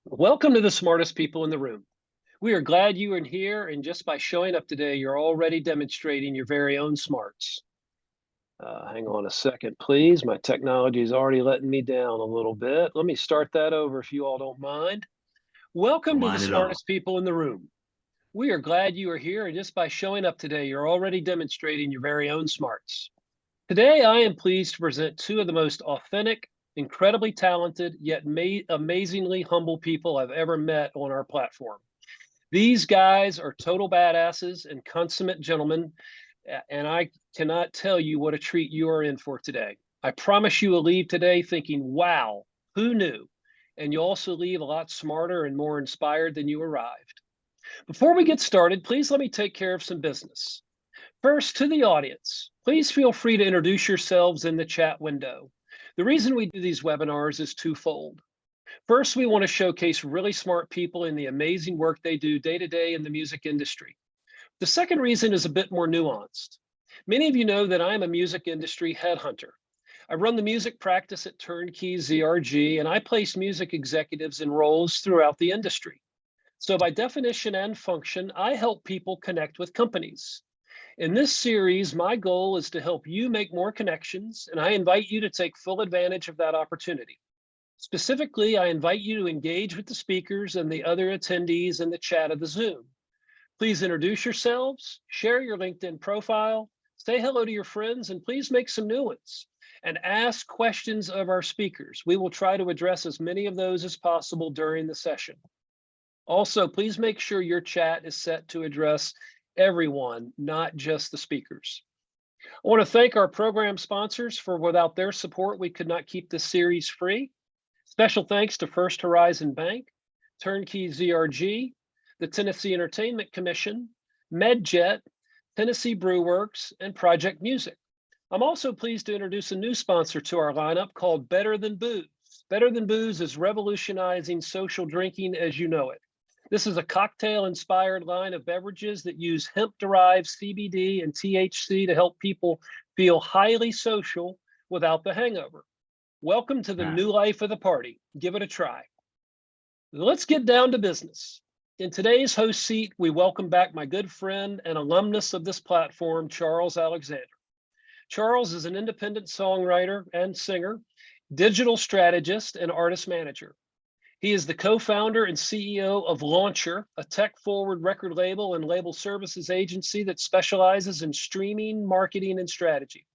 Welcome to the smartest people in the room. We are glad you are here, and just by showing up today, you're already demonstrating your very own smarts. Hang on a second, please. My technology is already letting me down a little bit. Let me start that over if you all don't mind. Welcome Don't to the mind at all. smartest people in the room. We are glad you are here, and just by showing up today, you're already demonstrating your very own smarts. Today, I am pleased to present two of the most authentic, incredibly talented, yet amazingly humble people I've ever met on our platform. These guys are total badasses and consummate gentlemen, and I cannot tell you what a treat you are in for today. I promise you will leave today thinking, wow, who knew? And you'll also leave a lot smarter and more inspired than you arrived. Before we get started, please let me take care of some business. First, to the audience, please feel free to introduce yourselves in the chat window. The reason we do these webinars is twofold. First, we want to showcase really smart people in the amazing work they do day to day in the music industry. The second reason is a bit more nuanced. Many of you know that I am a music industry headhunter. I run the music practice at Turnkey ZRG, and I place music executives in roles throughout the industry. So by definition and function, I help people connect with companies. In this series, my goal is to help you make more connections, and I invite you to take full advantage of that opportunity. Specifically, I invite you to engage with the speakers and the other attendees in the chat of the Zoom. Please introduce yourselves, share your LinkedIn profile, say hello to your friends, and please make some new ones. And ask questions of our speakers. We will try to address as many of those as possible during the session. Also, please make sure your chat is set to address everyone, not just the speakers. I want to thank our program sponsors, for without their support, we could not keep this series free. Special thanks to First Horizon Bank, Turnkey ZRG, the Tennessee Entertainment Commission, MedJet, Tennessee Brewworks, and Project Music. I'm also pleased to introduce a new sponsor to our lineup called Better Than Booze. Better Than Booze is revolutionizing social drinking as you know it. This is a cocktail-inspired line of beverages that use hemp-derived CBD and THC to help people feel highly social without the hangover. Welcome to the new life of the party. Give it a try. Let's get down to business. In today's host seat, we welcome back my good friend and alumnus of this platform, Charles Alexander. Charles is an independent songwriter and singer, digital strategist, and artist manager. He is the co-founder and CEO of Launcher, a tech-forward record label and label services agency that specializes in streaming, marketing, and strategy.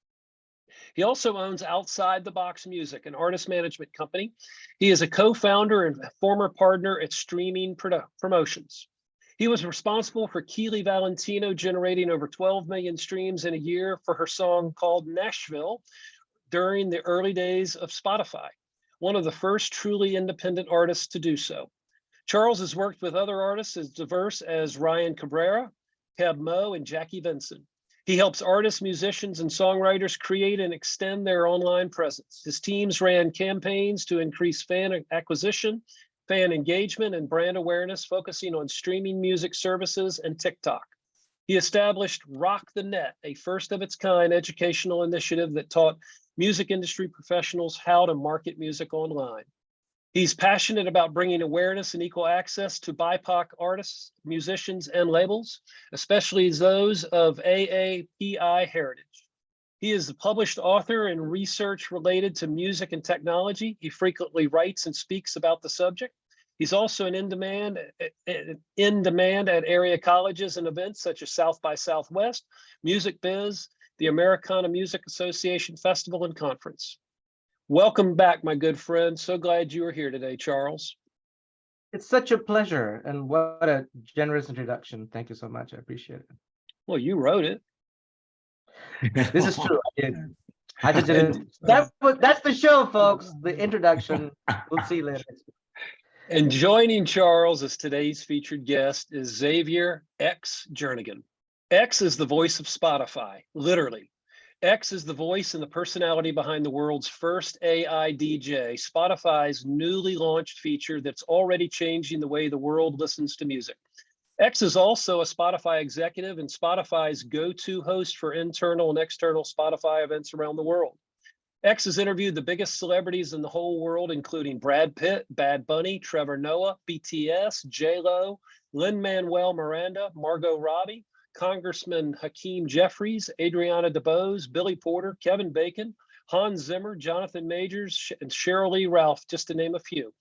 He also owns Outside the Box Music, an artist management company. He is a co-founder and former partner at Streaming Promotions. He was responsible for Keely Valentino generating over 12 million streams in a year for her song called Nashville during the early days of Spotify, one of the first truly independent artists to do so. Charles has worked with other artists as diverse as Ryan Cabrera, Keb Mo, and Jackie Vinson. He helps artists, musicians, and songwriters create and extend their online presence. His teams ran campaigns to increase fan acquisition, fan engagement, and brand awareness, focusing on streaming music services and TikTok. He established Rock the Net, a first of its kind educational initiative that taught music industry professionals how to market music online. He's passionate about bringing awareness and equal access to BIPOC artists, musicians, and labels, especially those of AAPI heritage. He is the published author in research related to music and technology. He frequently writes and speaks about the subject. He's also in demand at area colleges and events such as South by Southwest, Music Biz, the Americana Music Association Festival and Conference. Welcome back, my good friend. So glad you are here today, Charles. It's such a pleasure, and what a generous introduction. Thank you so much. I appreciate it. Well, you wrote it. This is true. I did. I just didn't. That's the show, folks. The introduction. We'll see you later. And joining Charles as today's featured guest is Xavier X Jernigan. X is the voice of Spotify, literally. X is the voice and the personality behind the world's first AI DJ, Spotify's newly launched feature that's already changing the way the world listens to music. X is also a Spotify executive and Spotify's go-to host for internal and external Spotify events around the world. X has interviewed the biggest celebrities in the whole world, including Brad Pitt, Bad Bunny, Trevor Noah, BTS, J-Lo, Lin-Manuel Miranda, Margot Robbie, Congressman Hakeem Jeffries, Adriana DeBose, Billy Porter, Kevin Bacon, Hans Zimmer, Jonathan Majors, and Sheryl Lee Ralph, just to name a few.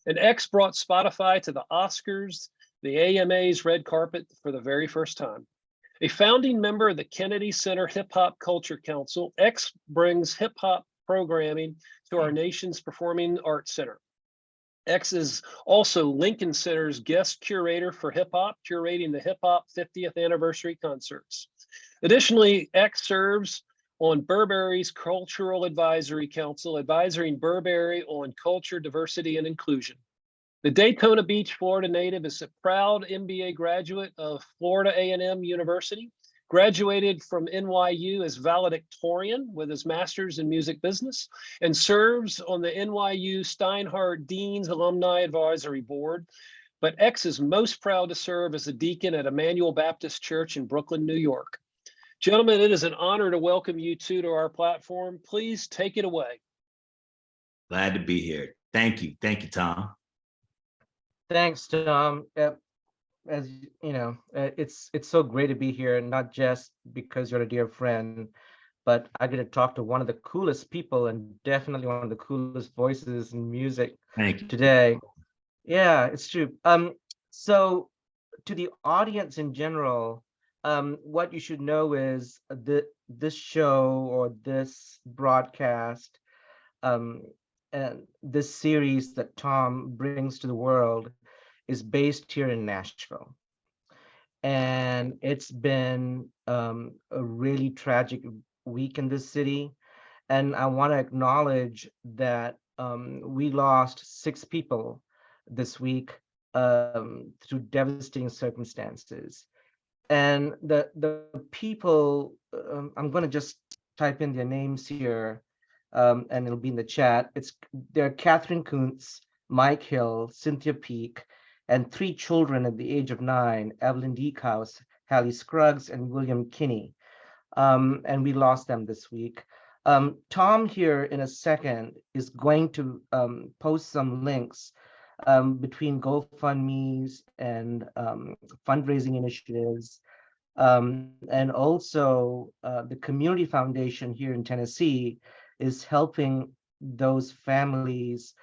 And X brought Spotify to the Oscars, the AMA's red carpet for the very first time. A founding member of the Kennedy Center Hip Hop Culture Council, X brings hip hop programming to our nation's Performing Arts Center. X is also Lincoln Center's guest curator for hip hop, curating the hip hop 50th anniversary concerts. Additionally, X serves on Burberry's Cultural Advisory Council, advising Burberry on culture, diversity, and inclusion. The Daytona Beach, Florida native is a proud MBA graduate of Florida A&M University, graduated from NYU as valedictorian with his master's in music business, and serves on the NYU Steinhardt Dean's Alumni Advisory Board. But X is most proud to serve as a deacon at Emmanuel Baptist Church in Brooklyn, New York. Gentlemen, it is an honor to welcome you two to our platform. Please take it away. Glad to be here. Thank you. Thank you, Tom. Thanks, Tom. As you know, it's so great to be here, not just because you're a dear friend, but I get to talk to one of the coolest people and definitely one of the coolest voices in music today. Yeah, it's true. So to the audience in general, what you should know is this show or this broadcast, and this series that Tom brings to the world is based here in Nashville. And it's been a really tragic week in this city. And I want to acknowledge that we lost 6 people this week through devastating circumstances. And the people, I'm going to just type in their names here, and it'll be in the chat. They're Catherine Kuntz, Mike Hill, Cynthia Peak, and 3 children at the age of 9, Evelyn Deekhouse, Hallie Scruggs, and William Kinney. And we lost them this week. Tom here in a second is going to post some links between GoFundMe's and fundraising initiatives. And also the Community Foundation here in Tennessee is helping those families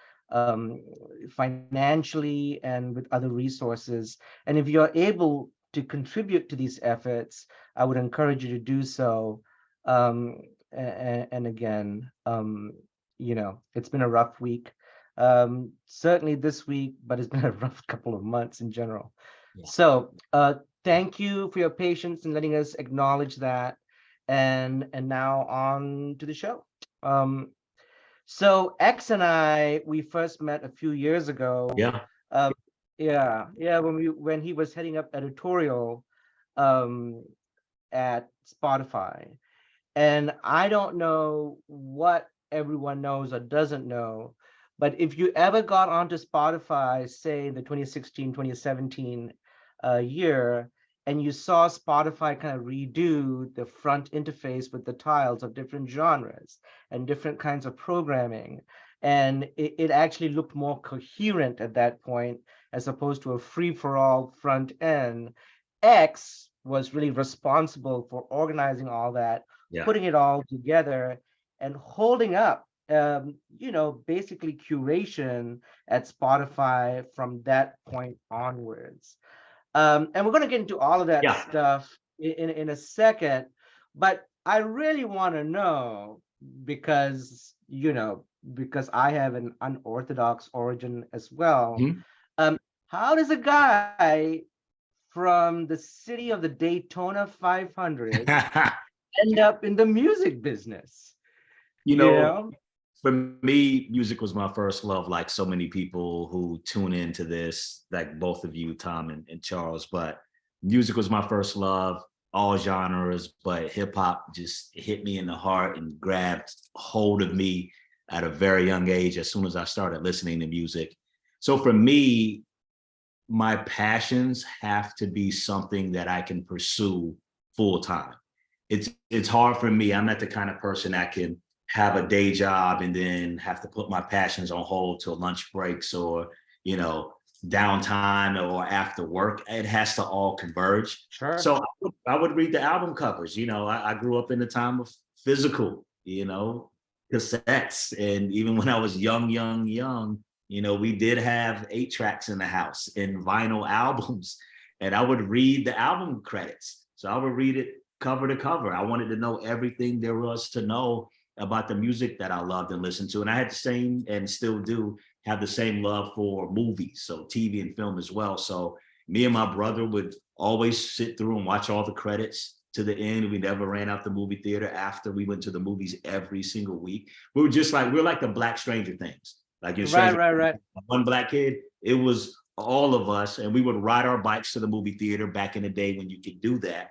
financially and with other resources. And if you're able to contribute to these efforts, I would encourage you to do so. And again, you know, it's been a rough week. Certainly this week, but it's been a rough couple of months in general. Yeah. So thank you for your patience in letting us acknowledge that. And now on to the show. So X and I, we first met a few years ago. Yeah. When he was heading up editorial at Spotify. And I don't know what everyone knows or doesn't know, but if you ever got onto Spotify, say the 2016, 2017 year, and you saw Spotify kind of redo the front interface with the tiles of different genres and different kinds of programming, and it actually looked more coherent at that point as opposed to a free-for-all front end. X was really responsible for organizing all that, putting it all together, and holding up, basically curation at Spotify from that point onwards. And we're going to get into all of that stuff in a second, but I really want to know, because I have an unorthodox origin as well. Mm-hmm. How does a guy from the city of the Daytona 500 end up in the music business? You know, for me, music was my first love, like so many people who tune into this, like both of you, Tom and Charles, but music was my first love, all genres, but hip hop just hit me in the heart and grabbed hold of me at a very young age as soon as I started listening to music. So for me, my passions have to be something that I can pursue full time. It's hard for me. I'm not the kind of person that can have a day job and then have to put my passions on hold till lunch breaks or, downtime or after work. It has to all converge. Sure. So I would read the album covers. I grew up in the time of physical, cassettes. And even when I was young, we did have 8 tracks in the house and vinyl albums. And I would read the album credits. So I would read it cover to cover. I wanted to know everything there was to know about the music that I loved and listened to. And I had the same, and still do, have the same love for movies, so TV and film as well. So me and my brother would always sit through and watch all the credits to the end. We never ran out the movie theater after we went to the movies every single week. We're like the Black Stranger Things. Like your Right. one black kid, it was all of us, and we would ride our bikes to the movie theater back in the day when you could do that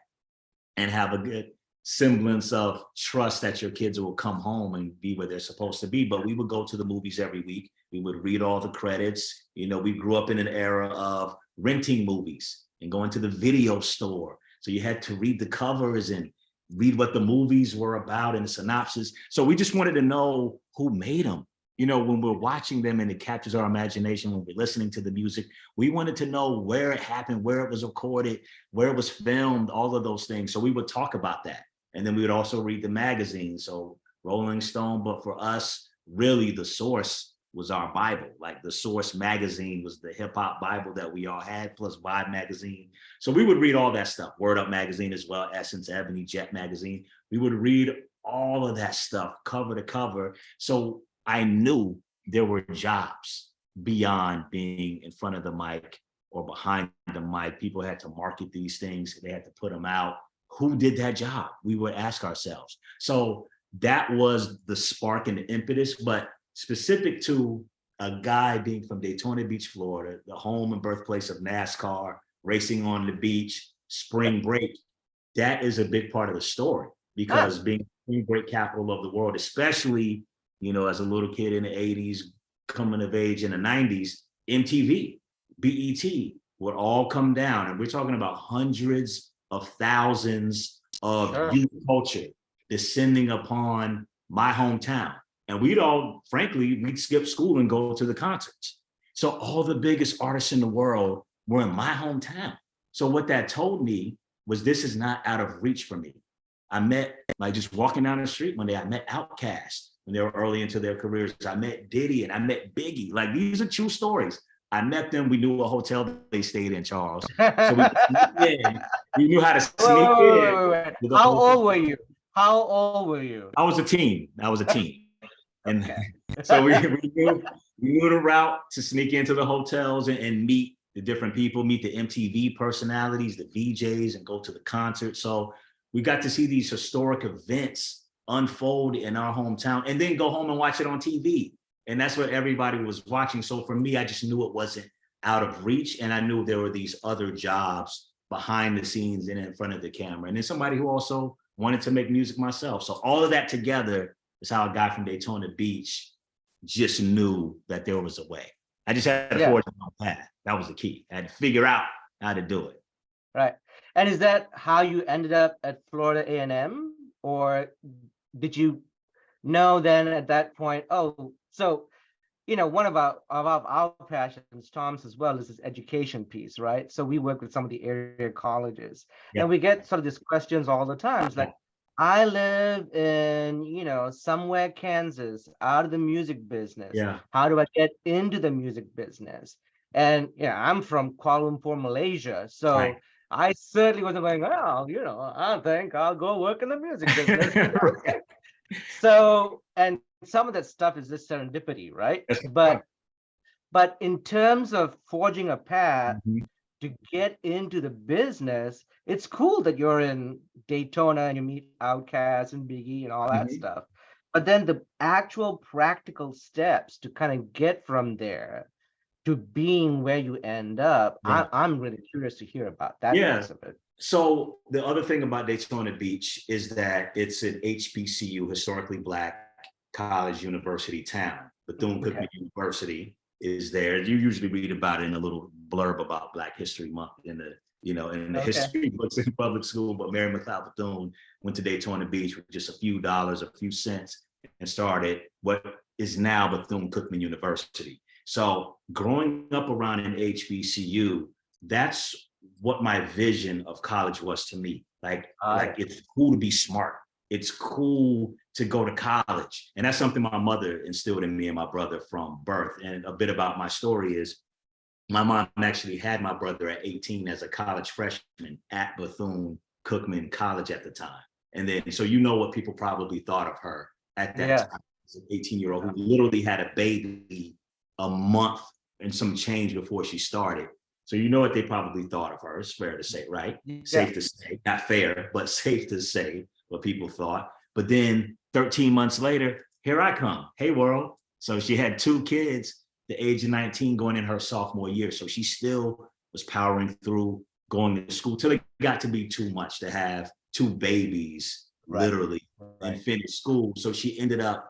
and have a good semblance of trust that your kids will come home and be where they're supposed to be. But we would go to the movies every week. We would read all the credits. We grew up in an era of renting movies and going to the video store. So you had to read the covers and read what the movies were about and the synopsis. So we just wanted to know who made them. When we're watching them and it captures our imagination, when we're listening to the music, we wanted to know where it happened, where it was recorded, where it was filmed, all of those things. So we would talk about that. And then we would also read the magazines. So Rolling Stone, but for us, really the source was our Bible. Like the Source magazine was the hip hop Bible that we all had, plus Vibe magazine. So we would read all that stuff. Word Up magazine as well, Essence, Ebony, Jet magazine. We would read all of that stuff cover to cover. So I knew there were jobs beyond being in front of the mic or behind the mic. People had to market these things. They had to put them out. Who did that job? We would ask ourselves. So that was the spark and the impetus, but specific to a guy being from Daytona Beach, Florida, the home and birthplace of NASCAR, racing on the beach, spring break, that is a big part of the story because being spring break capital of the world, especially, as a little kid in the 80s, coming of age in the 90s, MTV, BET would all come down. And we're talking about hundreds of thousands of youth culture descending upon my hometown. And we'd skip school and go to the concerts. So all the biggest artists in the world were in my hometown. So what that told me was this is not out of reach for me. I met, just walking down the street one day, I met Outkast when they were early into their careers. I met Diddy and I met Biggie. These are true stories. I met them. We knew a hotel they stayed in, Charles. So we knew how to sneak in. Wait. How old were you? I was a teen. And so we knew the route to sneak into the hotels and meet the different people, meet the MTV personalities, the VJs, and go to the concert. So we got to see these historic events unfold in our hometown and then go home and watch it on TV. And that's what everybody was watching. So for me, I just knew it wasn't out of reach. And I knew there were these other jobs behind the scenes and in front of the camera. And then somebody who also wanted to make music myself. So all of that together is how a guy from Daytona Beach just knew that there was a way. I just had to forge my path. That was the key. I had to figure out how to do it. Right. And is that how you ended up at Florida A&M? Or did you know then at that point, so, one of our passions, Tom's as well, is this education piece, right? So we work with some of the area colleges and we get sort of these questions all the time. It's like, I live in, somewhere, Kansas, out of the music business. Yeah. How do I get into the music business? And I'm from Kuala Lumpur, Malaysia. So I certainly wasn't going, I think I'll go work in the music business. So, and some of that stuff is just serendipity, right? But in terms of forging a path to get into the business, it's cool that you're in Daytona and you meet Outkast and Biggie and all that stuff. But then the actual practical steps to kind of get from there to being where you end up, I'm really curious to hear about that piece of it. So the other thing about Daytona Beach is that it's an HBCU, historically Black college university town. Bethune-Cookman University is there. You usually read about it in a little blurb about Black History Month in the history books in public school. But Mary McLeod Bethune went to Daytona Beach with just a few dollars, a few cents, and started what is now Bethune-Cookman University. So growing up around an HBCU, that's what my vision of college was to me. Like it's cool to be smart. It's cool to go to college. And that's something my mother instilled in me and my brother from birth. And a bit about my story is my mom actually had my brother at 18 as a college freshman at Bethune-Cookman College at the time. And then, so you know what people probably thought of her at that time, as an 18-year-old who literally had a baby a month and some change before she started. So you know what they probably thought of her. It's fair to say, right? Yeah. Safe to say, not fair, but safe to say what people thought. But then 13 months later, here I come. Hey, world. So she had 2 kids, the age of 19, going in her sophomore year. So she still was powering through going to school till it got to be too much to have 2 babies, literally, and finish school. So she ended up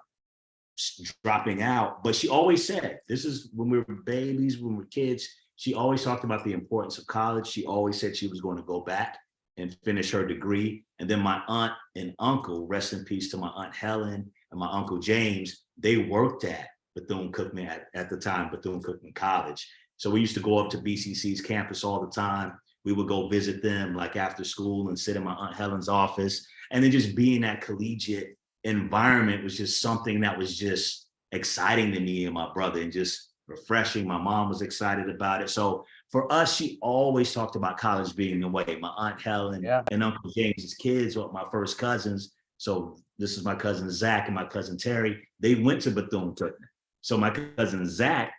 dropping out. But she always said, this is when we were babies, when we were kids, she always talked about the importance of college. She always said she was going to go back and finish her degree. And then my aunt and uncle, rest in peace to my Aunt Helen and my Uncle James, they worked at Bethune-Cookman at the time, Bethune-Cookman College. So we used to go up to BCC's campus all the time. We would go visit them like after school and sit in my Aunt Helen's office. And then just being that collegiate environment was just something that was just exciting to me and my brother and just refreshing. My mom was excited about it. So for us, she always talked about college being the way. My Aunt Helen and Uncle James's kids were my first cousins. So this is my cousin Zach and my cousin Terry. They went to Bethune-Cookman. So my cousin Zach,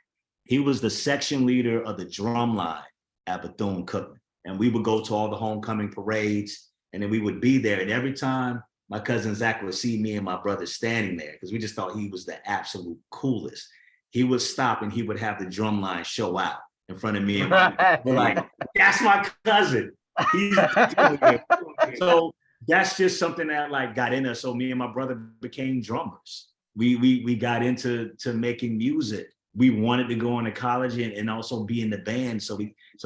he was the section leader of the drum line at Bethune-Cookman. And we would go to all the homecoming parades, and then we would be there. And every time my cousin Zach would see me and my brother standing there, because we just thought he was the absolute coolest, he would stop and he would have the drum line show out in front of me and we're like, that's my cousin. He's so that's just something that like got in us. So me and my brother became drummers. We got into making music. We wanted to go into college and also be in the band. So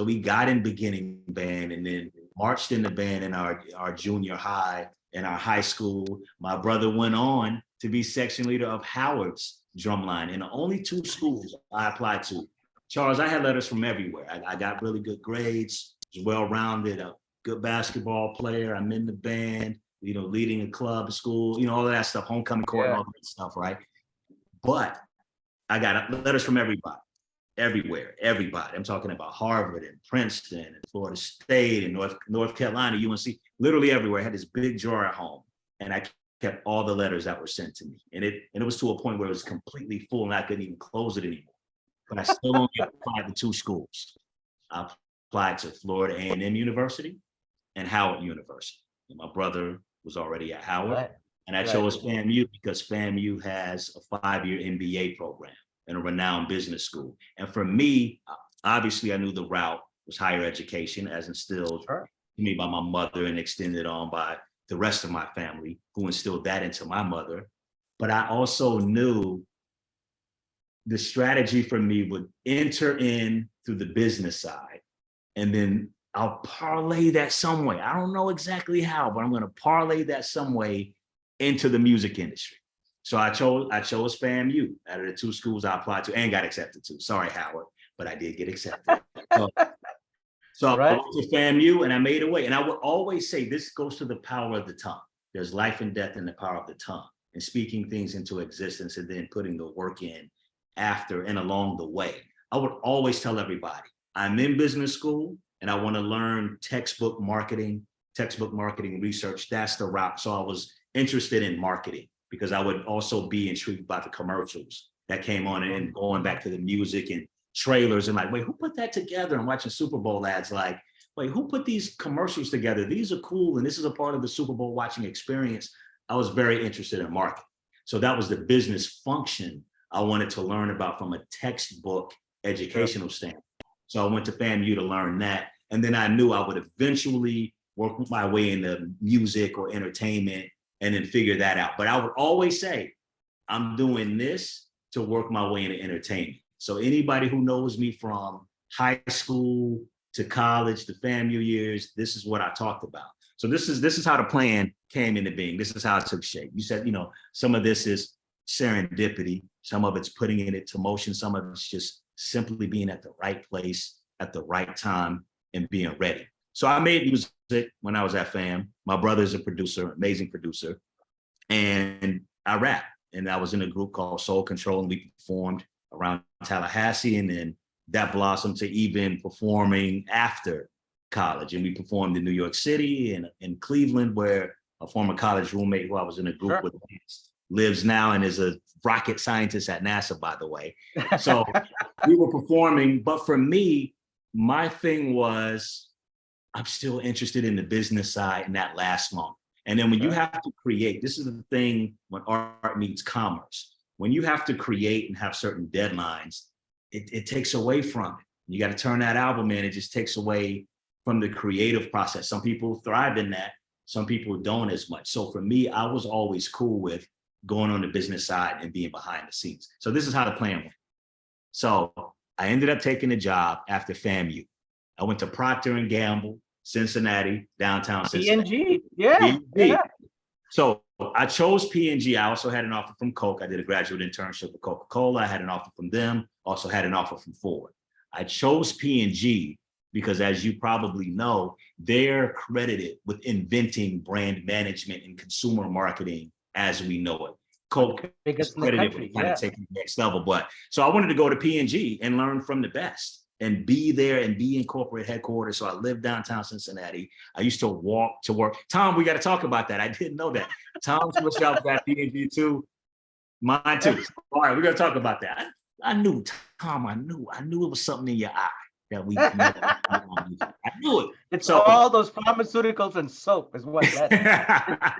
we got in beginning band and then marched in the band in our junior high and our high school. My brother went on to be section leader of Howard's drumline. And the only 2 schools I applied to, Charles, I had letters from everywhere. I got really good grades, was well-rounded, a good basketball player. I'm in the band, leading a club, school, all of that stuff, homecoming court and all that stuff, right? But I got letters from everywhere, everybody. I'm talking about Harvard and Princeton and Florida State and North Carolina, UNC, literally everywhere. I had this big drawer at home and I kept all the letters that were sent to me. And it was to a point where it was completely full and I couldn't even close it anymore. But I still only applied to 2 schools. I applied to Florida A&M University and Howard University. And my brother was already at Howard. And I chose FAMU because FAMU has a 5-year MBA program and a renowned business school. And for me, obviously I knew the route was higher education as instilled to me by my mother and extended on by the rest of my family who instilled that into my mother. But I also knew the strategy for me would enter in through the business side, and then I'll parlay that some way. I don't know exactly how, but I'm going to parlay that some way into the music industry. So I chose FAMU out of the 2 schools I applied to and got accepted to. Sorry, Howard, but I did get accepted. So I went to FAMU and I made a way. And I would always say this goes to the power of the tongue. There's life and death in the power of the tongue and speaking things into existence and then putting the work in after and along the way. I would always tell everybody, I'm in business school and I want to learn textbook marketing research. That's the route. So I was interested in marketing because I would also be intrigued by the commercials that came on and going back to the music and trailers and like, wait, who put that together? I'm watching Super Bowl ads like, wait, who put these commercials together? These are cool. And this is a part of the Super Bowl watching experience. I was very interested in marketing. So that was the business function I wanted to learn about from a textbook educational standpoint. So I went to FAMU to learn that. And then I knew I would eventually work my way into music or entertainment and then figure that out. But I would always say, I'm doing this to work my way into entertainment. So anybody who knows me from high school to college to FAMU years, this is what I talked about. So this is how the plan came into being. This is how it took shape. You said, some of this is serendipity. Some of it's putting it into motion. Some of it's just simply being at the right place at the right time and being ready. So I made music when I was at FAM. My brother's a producer, amazing producer. And I rap. And I was in a group called Soul Control, and we performed around Tallahassee. And then that blossomed to even performing after college. And we performed in New York City and in Cleveland, where a former college roommate who I was in a group with lives now and is a rocket scientist at NASA, by the way. So we were performing. But for me, my thing was, I'm still interested in the business side, and that lasts long. And then when you have to create, this is the thing when art meets commerce. When you have to create and have certain deadlines, it takes away from it. You got to turn that album in. It just takes away from the creative process. Some people thrive in that. Some people don't as much. So for me, I was always cool with going on the business side and being behind the scenes. So this is how the plan went. So I ended up taking a job after FAMU. I went to Procter & Gamble, Cincinnati, downtown Cincinnati. P&G, yeah. So I chose P&G. I also had an offer from Coke. I did a graduate internship with Coca-Cola. I had an offer from them. Also had an offer from Ford. I chose P&G because, as you probably know, they're credited with inventing brand management and consumer marketing as we know it. Coke is credited with kind of taking the next level. But so I wanted to go to P&G and learn from the best and be there and be in corporate headquarters. So I lived downtown Cincinnati. I used to walk to work. Tom, we got to talk about that. I didn't know that. Tom's switched out at P&G too. Mine too. All right, we're going to talk about that. I knew, Tom, I knew it was something in your eye that we I knew it. It's so, all those pharmaceuticals and soap is what that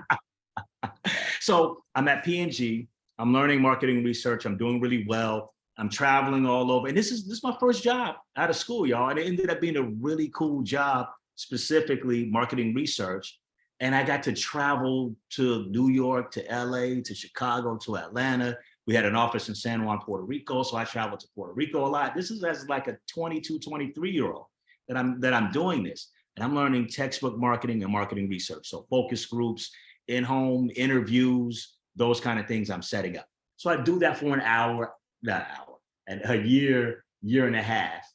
is. So I'm at P&G. I'm learning marketing research. I'm doing really well. I'm traveling all over. And this is my first job out of school, y'all. And it ended up being a really cool job, specifically marketing research. And I got to travel to New York, to LA, to Chicago, to Atlanta. We had an office in San Juan, Puerto Rico. So I traveled to Puerto Rico a lot. This is as like a 22, 23-year-old that I'm doing this. And I'm learning textbook marketing and marketing research. So focus groups, in-home interviews, those kind of things I'm setting up. So I do that for and a year and a half.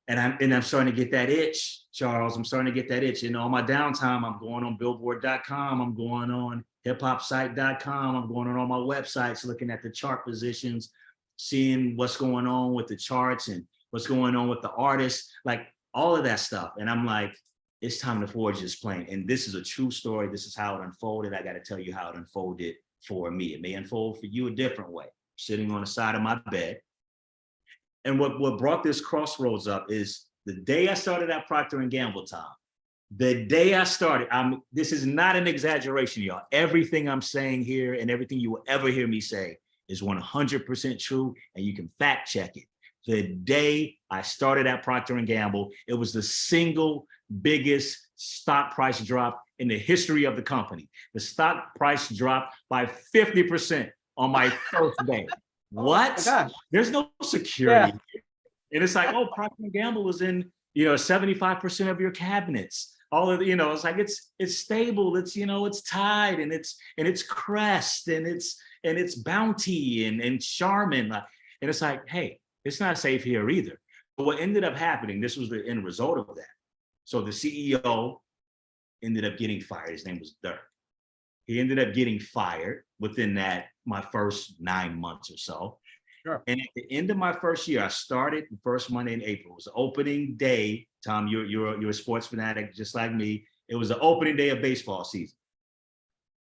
And I'm starting to get that itch, Charles. I'm starting to get that itch. On my downtime, I'm going on billboard.com. I'm going on hiphopsite.com. I'm going on all my websites, looking at the chart positions, seeing what's going on with the charts and what's going on with the artists, like all of that stuff. And I'm like, it's time to forge this plan. And this is a true story. This is how it unfolded. I got to tell you how it unfolded for me. It may unfold for you a different way. Sitting on the side of my bed. And what brought this crossroads up is the day I started at Procter & Gamble, Tom. The day I started, this is not an exaggeration, y'all. Everything I'm saying here and everything you will ever hear me say is 100% true, and you can fact check it. The day I started at Procter & Gamble, it was the single biggest stock price drop in the history of the company. The stock price dropped by 50% on my first day. What? Oh, there's no security. Yeah. And it's like, oh, Procter & Gamble was in, 75% of your cabinets. All of the, it's like it's stable. It's it's Tide and it's Crest and it's Bounty and Charmin. And it's like, hey, it's not safe here either. But what ended up happening, this was the end result of that. So the CEO ended up getting fired. His name was Dirk. He ended up getting fired within my first 9 months or so. Sure. And at the end of my first year, I started the first Monday in April. It was the opening day. Tom, you're a sports fanatic just like me. It was the opening day of baseball season.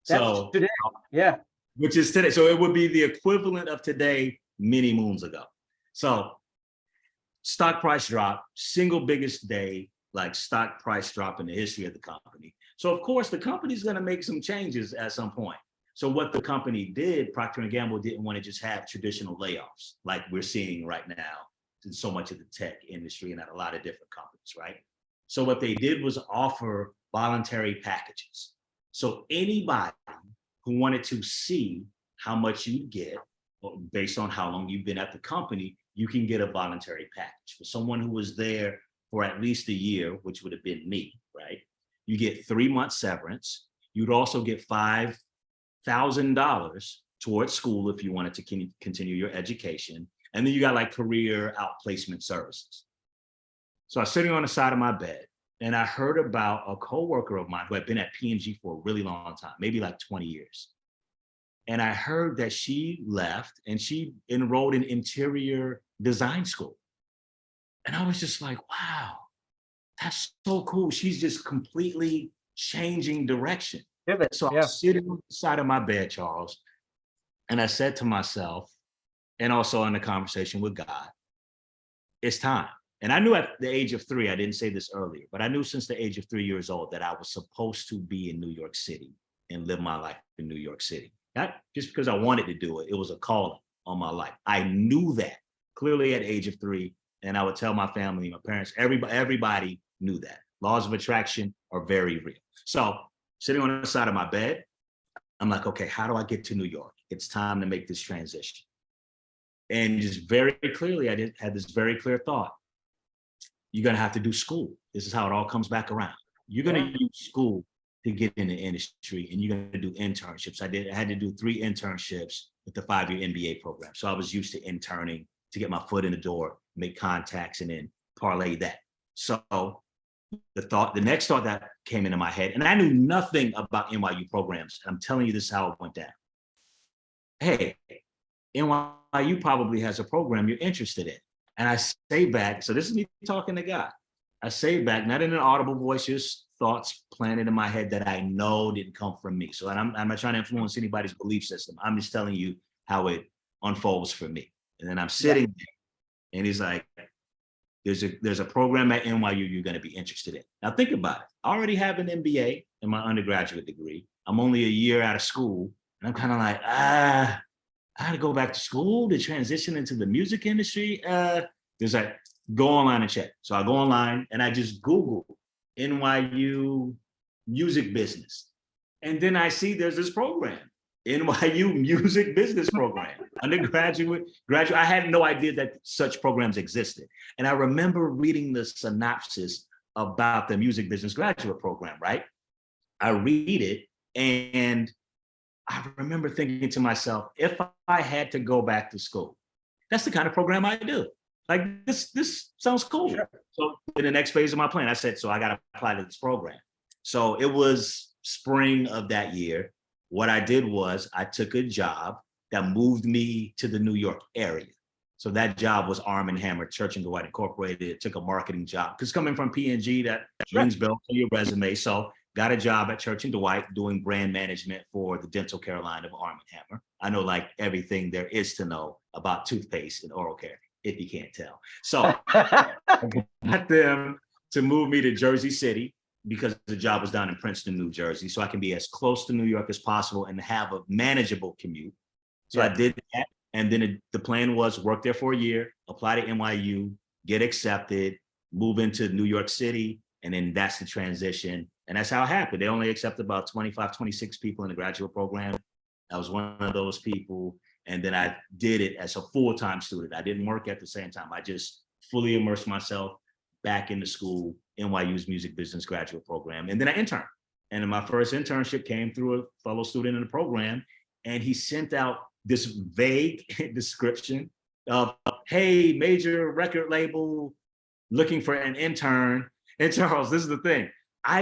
That's today. Yeah. Which is today. So it would be the equivalent of today many moons ago. So stock price drop, single biggest day, like stock price drop in the history of the company. So of course the company's going to make some changes at some point. So what the company did, Procter & Gamble didn't want to just have traditional layoffs like we're seeing right now in so much of the tech industry and at a lot of different companies, right? So what they did was offer voluntary packages. So anybody who wanted to see how much you get based on how long you've been at the company, you can get a voluntary package. For someone who was there for at least a year, which would have been me, right? You get 3 months severance. You'd also get $5,000 towards school if you wanted to continue your education. And then you got like career outplacement services. So I was sitting on the side of my bed and I heard about a coworker of mine who had been at P&G for a really long time, maybe like 20 years. And I heard that she left and she enrolled in interior design school. And I was just like, wow, that's so cool. She's just completely changing direction. So I was sitting on the side of my bed, Charles, and I said to myself, and also in the conversation with God, it's time. And I knew at the age of 3, I didn't say this earlier, but I knew since the age of 3 years old that I was supposed to be in New York City and live my life in New York City. Not just because I wanted to do it, it was a calling on my life. I knew that clearly at the age of 3, and I would tell my family, my parents, everybody knew that. Laws of attraction are very real. So sitting on the side of my bed, I'm like, okay, how do I get to New York? It's time to make this transition. And just very clearly, I had this very clear thought. You're gonna have to do school. This is how it all comes back around. You're gonna use school to get in the industry, and you're gonna do internships. I had to do 3 internships with the 5-year MBA program. So I was used to interning to get my foot in the door, make contacts, and then parlay that. So the next thought that came into my head, and I knew nothing about NYU programs. I'm telling you this is how it went down. Hey, NYU probably has a program you're interested in. And I say back, so this is me talking to God. I say back, not in an audible voice, just thoughts planted in my head that I know didn't come from me. So I'm not trying to influence anybody's belief system. I'm just telling you how it unfolds for me. And then I'm sitting there, and he's like, there's a program at NYU you're going to be interested in. Now think about it. I already have an MBA in my undergraduate degree. I'm only a year out of school. And I'm kind of like, I had to go back to school to transition into the music industry. There's like, go online and check. So I go online and I just Google NYU music business. And then I see there's this program, NYU music business program, undergraduate, graduate. I had no idea that such programs existed. And I remember reading the synopsis about the music business graduate program, right? I read it and I remember thinking to myself, if I had to go back to school, that's the kind of program I do. Like this sounds cool. Sure. So in the next phase of my plan, I said, so I got to apply to this program. So it was spring of that year. What I did was I took a job that moved me to the New York area. So that job was Arm & Hammer, Church & Dwight Incorporated. It took a marketing job because coming from P&G, that rings bells to your resume. So got a job at Church & Dwight doing brand management for the dental care line of Arm & Hammer. I know like everything there is to know about toothpaste and oral care, if you can't tell. So I got them to move me to Jersey City because the job was down in Princeton, New Jersey. So I can be as close to New York as possible and have a manageable commute. So I did that. And then the plan was work there for a year, apply to NYU, get accepted, move into New York City. And then that's the transition. And that's how it happened. They only accepted about 25, 26 people in the graduate program. I was one of those people. And then I did it as a full-time student. I didn't work at the same time. I just fully immersed myself back into school, NYU's music business graduate program. And then I interned. And then my first internship came through a fellow student in the program. And he sent out this vague description of, hey, major record label looking for an intern. And Charles, this is the thing.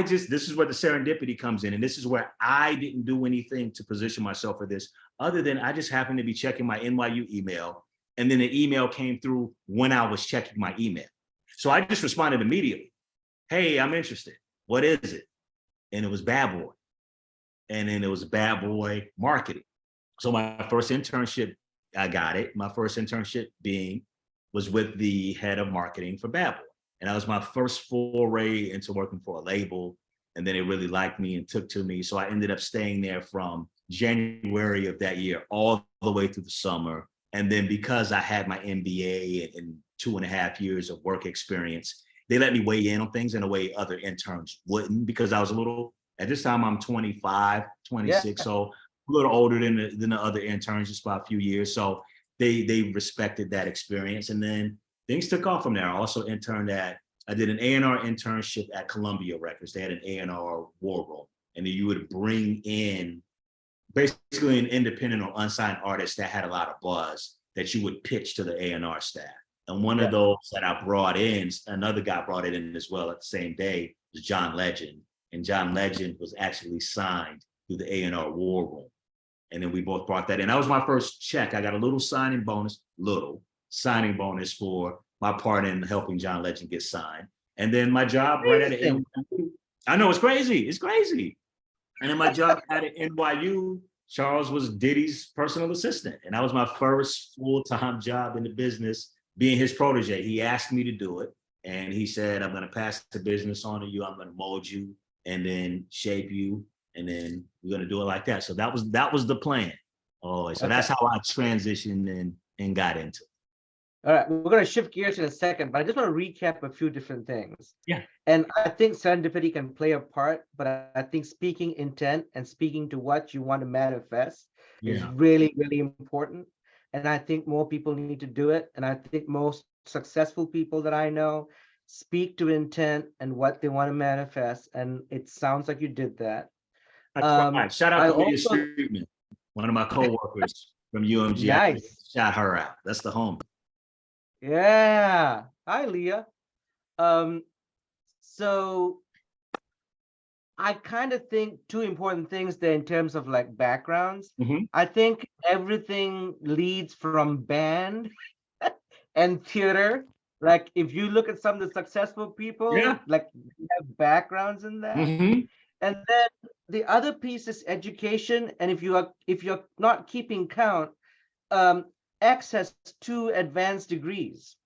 This is where the serendipity comes in. And this is where I didn't do anything to position myself for this, other than I just happened to be checking my NYU email. And then the email came through when I was checking my email. So I just responded immediately. Hey, I'm interested. What is it? And it was Bad Boy. And then it was Bad Boy marketing. So my first internship, I got it. My first internship was with the head of marketing for Bad Boy. And that was my first foray into working for a label. And then they really liked me and took to me. So I ended up staying there from January of that year all the way through the summer. And then because I had my MBA and 2.5 years of work experience, they let me weigh in on things in a way other interns wouldn't, because I was at this time I'm 25, 26. So a little older than the other interns, just by a few years. So they respected that experience. And then things took off from there. I also I did an A&R internship at Columbia Records. They had an A&R war room. And then you would bring in basically an independent or unsigned artist that had a lot of buzz that you would pitch to the A&R staff. And one of those that I brought in, another guy brought it in as well at the same day, was John Legend. And John Legend was actually signed through the A&R War Room. And then we both brought that in. That was my first check. I got a little signing bonus for my part in helping John Legend get signed. And then my job right at NYU. I know, it's crazy. It's crazy. And then my job at NYU, Charles was Diddy's personal assistant. And that was my first full-time job in the business, being his protege. He asked me to do it. And he said, I'm going to pass the business on to you. I'm going to mold you and then shape you. And then we're going to do it like that. So that was the plan. Oh, so that's how I transitioned and got into it. All right, we're going to shift gears in a second, but I just want to recap a few different things. Yeah. And I think serendipity can play a part, but I think speaking intent and speaking to what you want to manifest is really, really important. And I think more people need to do it. And I think most successful people that I know speak to intent and what they want to manifest. And it sounds like you did that. Shout out to Leah Streetman, one of my coworkers from UMG. Nice. Shout her out. That's the home. Yeah. Hi, Leah. So I kind of think two important things there in terms of like backgrounds. I think everything leads from band and theater. Like if you look at some of the successful people, like they have backgrounds in that. And then the other piece is education. And if you're not keeping count, X has 2 advanced degrees.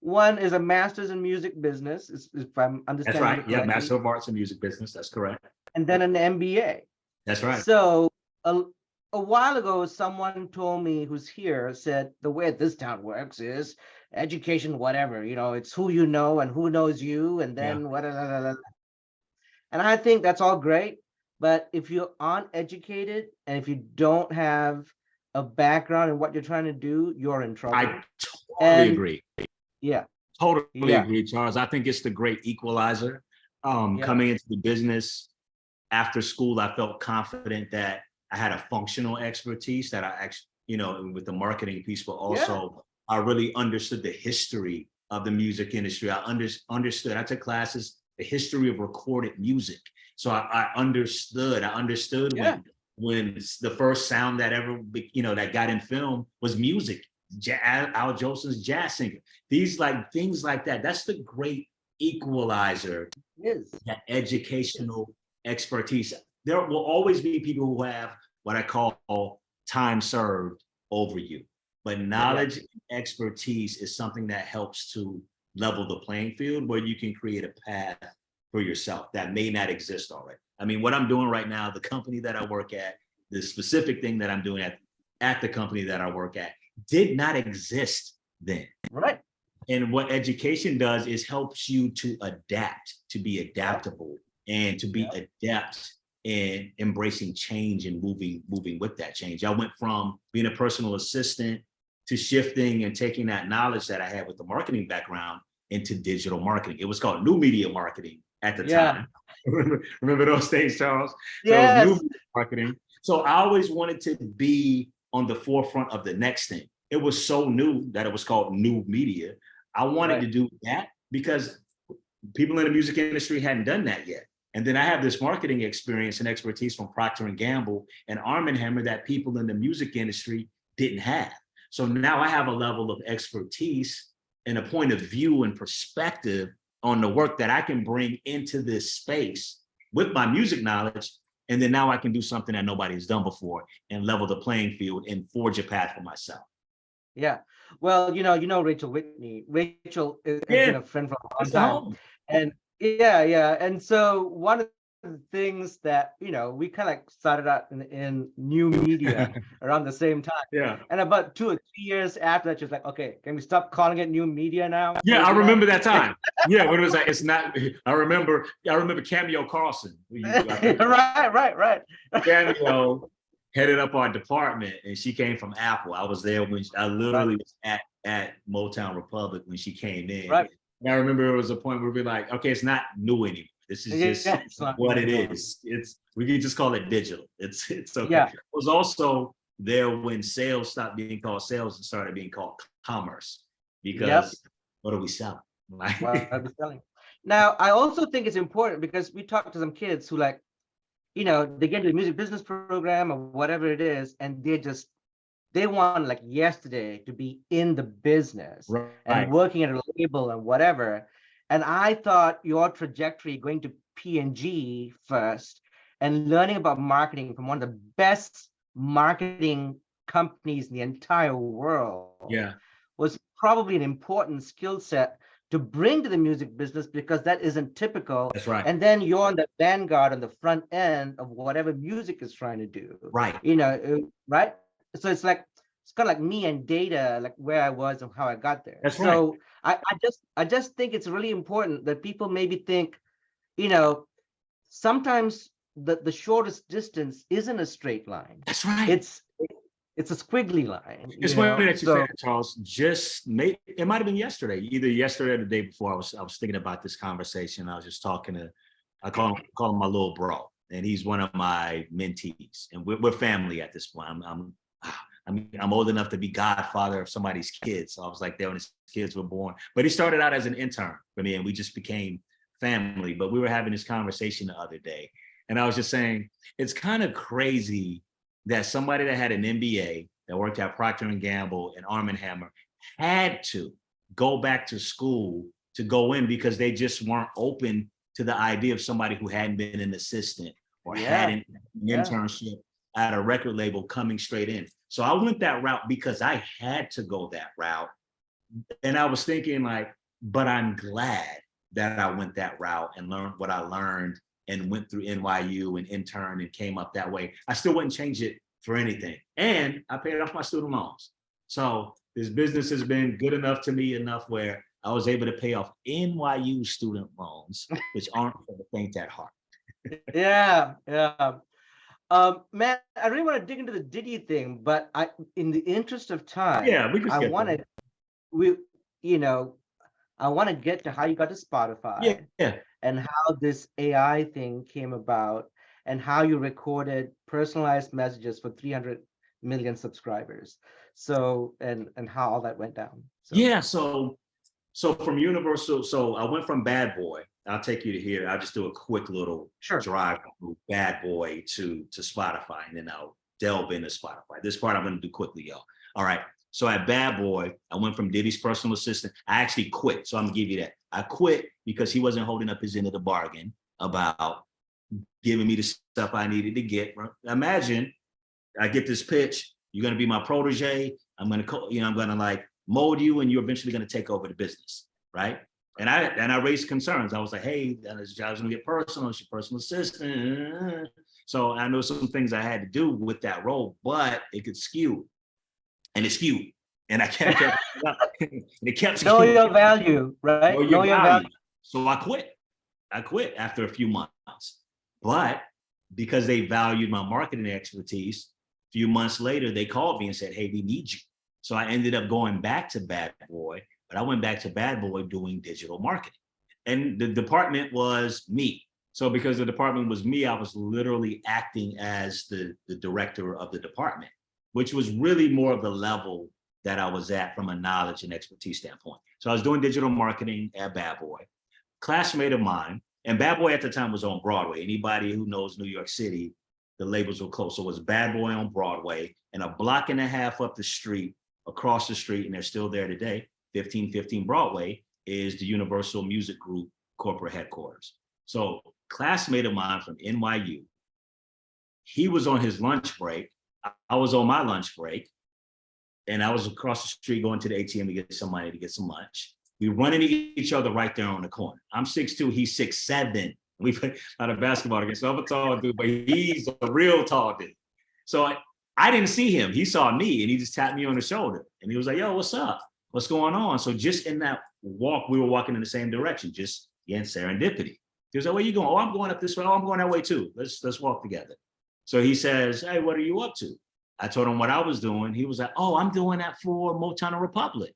One is a master's in music business, if I'm understanding. That's right. Yeah, Master of Arts in Music Business. That's correct. And then an MBA. That's right. So a while ago, someone told me who's here said the way this town works is education, whatever, it's who you know and who knows you, and then whatever. And I think that's all great, but if you aren't educated and if you don't have a background in what you're trying to do, you're in trouble. I totally agree. Yeah. Totally agree, Charles. I think it's the great equalizer. Coming into the business after school, I felt confident that I had a functional expertise that I actually, with the marketing piece, but also I really understood the history of the music industry. I understood. I took classes, the history of recorded music. So I understood when the first sound that ever, that got in film was music. Al Jolson's jazz singer. These things like that. That's the great equalizer. That educational expertise. There will always be people who have what I call time served over you. But knowledge and expertise is something that helps to level the playing field where you can create a path for yourself that may not exist already. I mean, what I'm doing right now, the company that I work at, the specific thing that I'm doing at the company that I work at did not exist then. Right. And what education does is helps you to adapt, to be adaptable, and to be adept in embracing change and moving with that change. I went from being a personal assistant to shifting and taking that knowledge that I had with the marketing background into digital marketing. It was called new media marketing at the time. Remember those days, Charles? Yes. So it was new marketing. So I always wanted to be on the forefront of the next thing. It was so new that it was called new media. I wanted to do that because people in the music industry hadn't done that yet. And then I have this marketing experience and expertise from Procter & Gamble and Arm & Hammer that people in the music industry didn't have. So now I have a level of expertise and a point of view and perspective on the work that I can bring into this space with my music knowledge. And then now I can do something that nobody's done before and level the playing field and forge a path for myself. Yeah. Well, Rachel Whitney. Rachel has been a friend for a long time. And and so one of the things that we kind of started out in new media around the same time. And about 2 or 3 years after that, she was like, okay, can we stop calling it new media now? I remember that time. When it was like, it's not. I remember Cameo Carlson. Right. Cameo headed up our department, and she came from Apple. I was there when I literally was at Motown Republic when she came in. Right. And I remember it was a point where we were like, okay, it's not new anymore. This is just what it is. We can just call it digital. It's okay. Yeah. It was also there when sales stopped being called sales and started being called commerce, because what are we selling? What are we selling? Now, I also think it's important because we talked to some kids who like, they get into the music business program or whatever it is, and they want like yesterday to be in the business and working at a label and whatever. And I thought your trajectory going to P&G first and learning about marketing from one of the best marketing companies in the entire world was probably an important skill set to bring to the music business, because that isn't typical. That's right. And then you're on the vanguard, on the front end of whatever music is trying to do. Right. Right. So it's kind of like me and data, like where I was and how I got there. That's right. So I just think it's really important that people maybe think, sometimes the shortest distance isn't a straight line. That's right. It's a squiggly line. It's funny that you said, Charles. It might have been yesterday, either yesterday or the day before. I was thinking about this conversation. I was just I call him my little bro, and he's one of my mentees, and we're family at this point. I'm old enough to be godfather of somebody's kids. So I was like there when his kids were born. But he started out as an intern for me, and we just became family. But we were having this conversation the other day, and I was just saying, it's kind of crazy that somebody that had an MBA, that worked at Procter & Gamble and Arm & Hammer, had to go back to school to go in because they just weren't open to the idea of somebody who hadn't been an assistant or had an internship at a record label coming straight in. So I went that route because I had to go that route. And I was thinking like, but I'm glad that I went that route and learned what I learned and went through NYU and interned and came up that way. I still wouldn't change it for anything. And I paid off my student loans. So this business has been good enough to me enough where I was able to pay off NYU student loans, which aren't for the faint at heart. Yeah. Man, I really want to dig into the Diddy thing, but in the interest of time, we can skip I want to get to how you got to Spotify, and how this AI thing came about, and how you recorded personalized messages for 300 million subscribers. So, and how all that went down. So from Universal, so I went from Bad Boy. I'll take you to here. I'll just do a quick little drive from Bad Boy to Spotify, and then I'll delve into Spotify. This part I'm going to do quickly, y'all. All right. So at Bad Boy, I went from Diddy's personal assistant. I actually quit. So I'm going to give you that. I quit because he wasn't holding up his end of the bargain about giving me the stuff I needed to get. Imagine I get this pitch. You're going to be my protege. I'm going to like mold you, and you're eventually going to take over the business. Right. And I raised concerns. I was like, hey, this job's going to get personal. It's your personal assistant. So I know some things I had to do with that role, but it could skew. And it skewed. And I kept and it kept know your value, right? Know your value. So I quit after a few months. But because they valued my marketing expertise, a few months later, they called me and said, hey, we need you. So I ended up going back to Bad Boy, but I went back to Bad Boy doing digital marketing. And the department was me. So because the department was me, I was literally acting as the director of the department, which was really more of the level that I was at from a knowledge and expertise standpoint. So I was doing digital marketing at Bad Boy. Classmate of mine, and Bad Boy at the time was on Broadway. Anybody who knows New York City, the labels were close. So it was Bad Boy on Broadway, and a block and a half up the street, across the street, and they're still there today, 1515 Broadway, is the Universal Music Group corporate headquarters. So classmate of mine from NYU, he was on his lunch break. I was on my lunch break, and I was across the street going to the ATM to get some money to get some lunch. We run into each other right there on the corner. I'm 6'2", he's 6'7". We play a lot of basketball against. So I'm a tall dude, but he's a real tall dude. So I didn't see him. He saw me, and he just tapped me on the shoulder. And he was like, yo, what's up? What's going on? So just in that walk, we were walking in the same direction, just again, serendipity. He was like, where you going? Oh, I'm going up this way. Oh, I'm going that way too. Let's walk together. So he says, hey, what are you up to? I told him what I was doing. He was like, oh, I'm doing that for Motown Republic.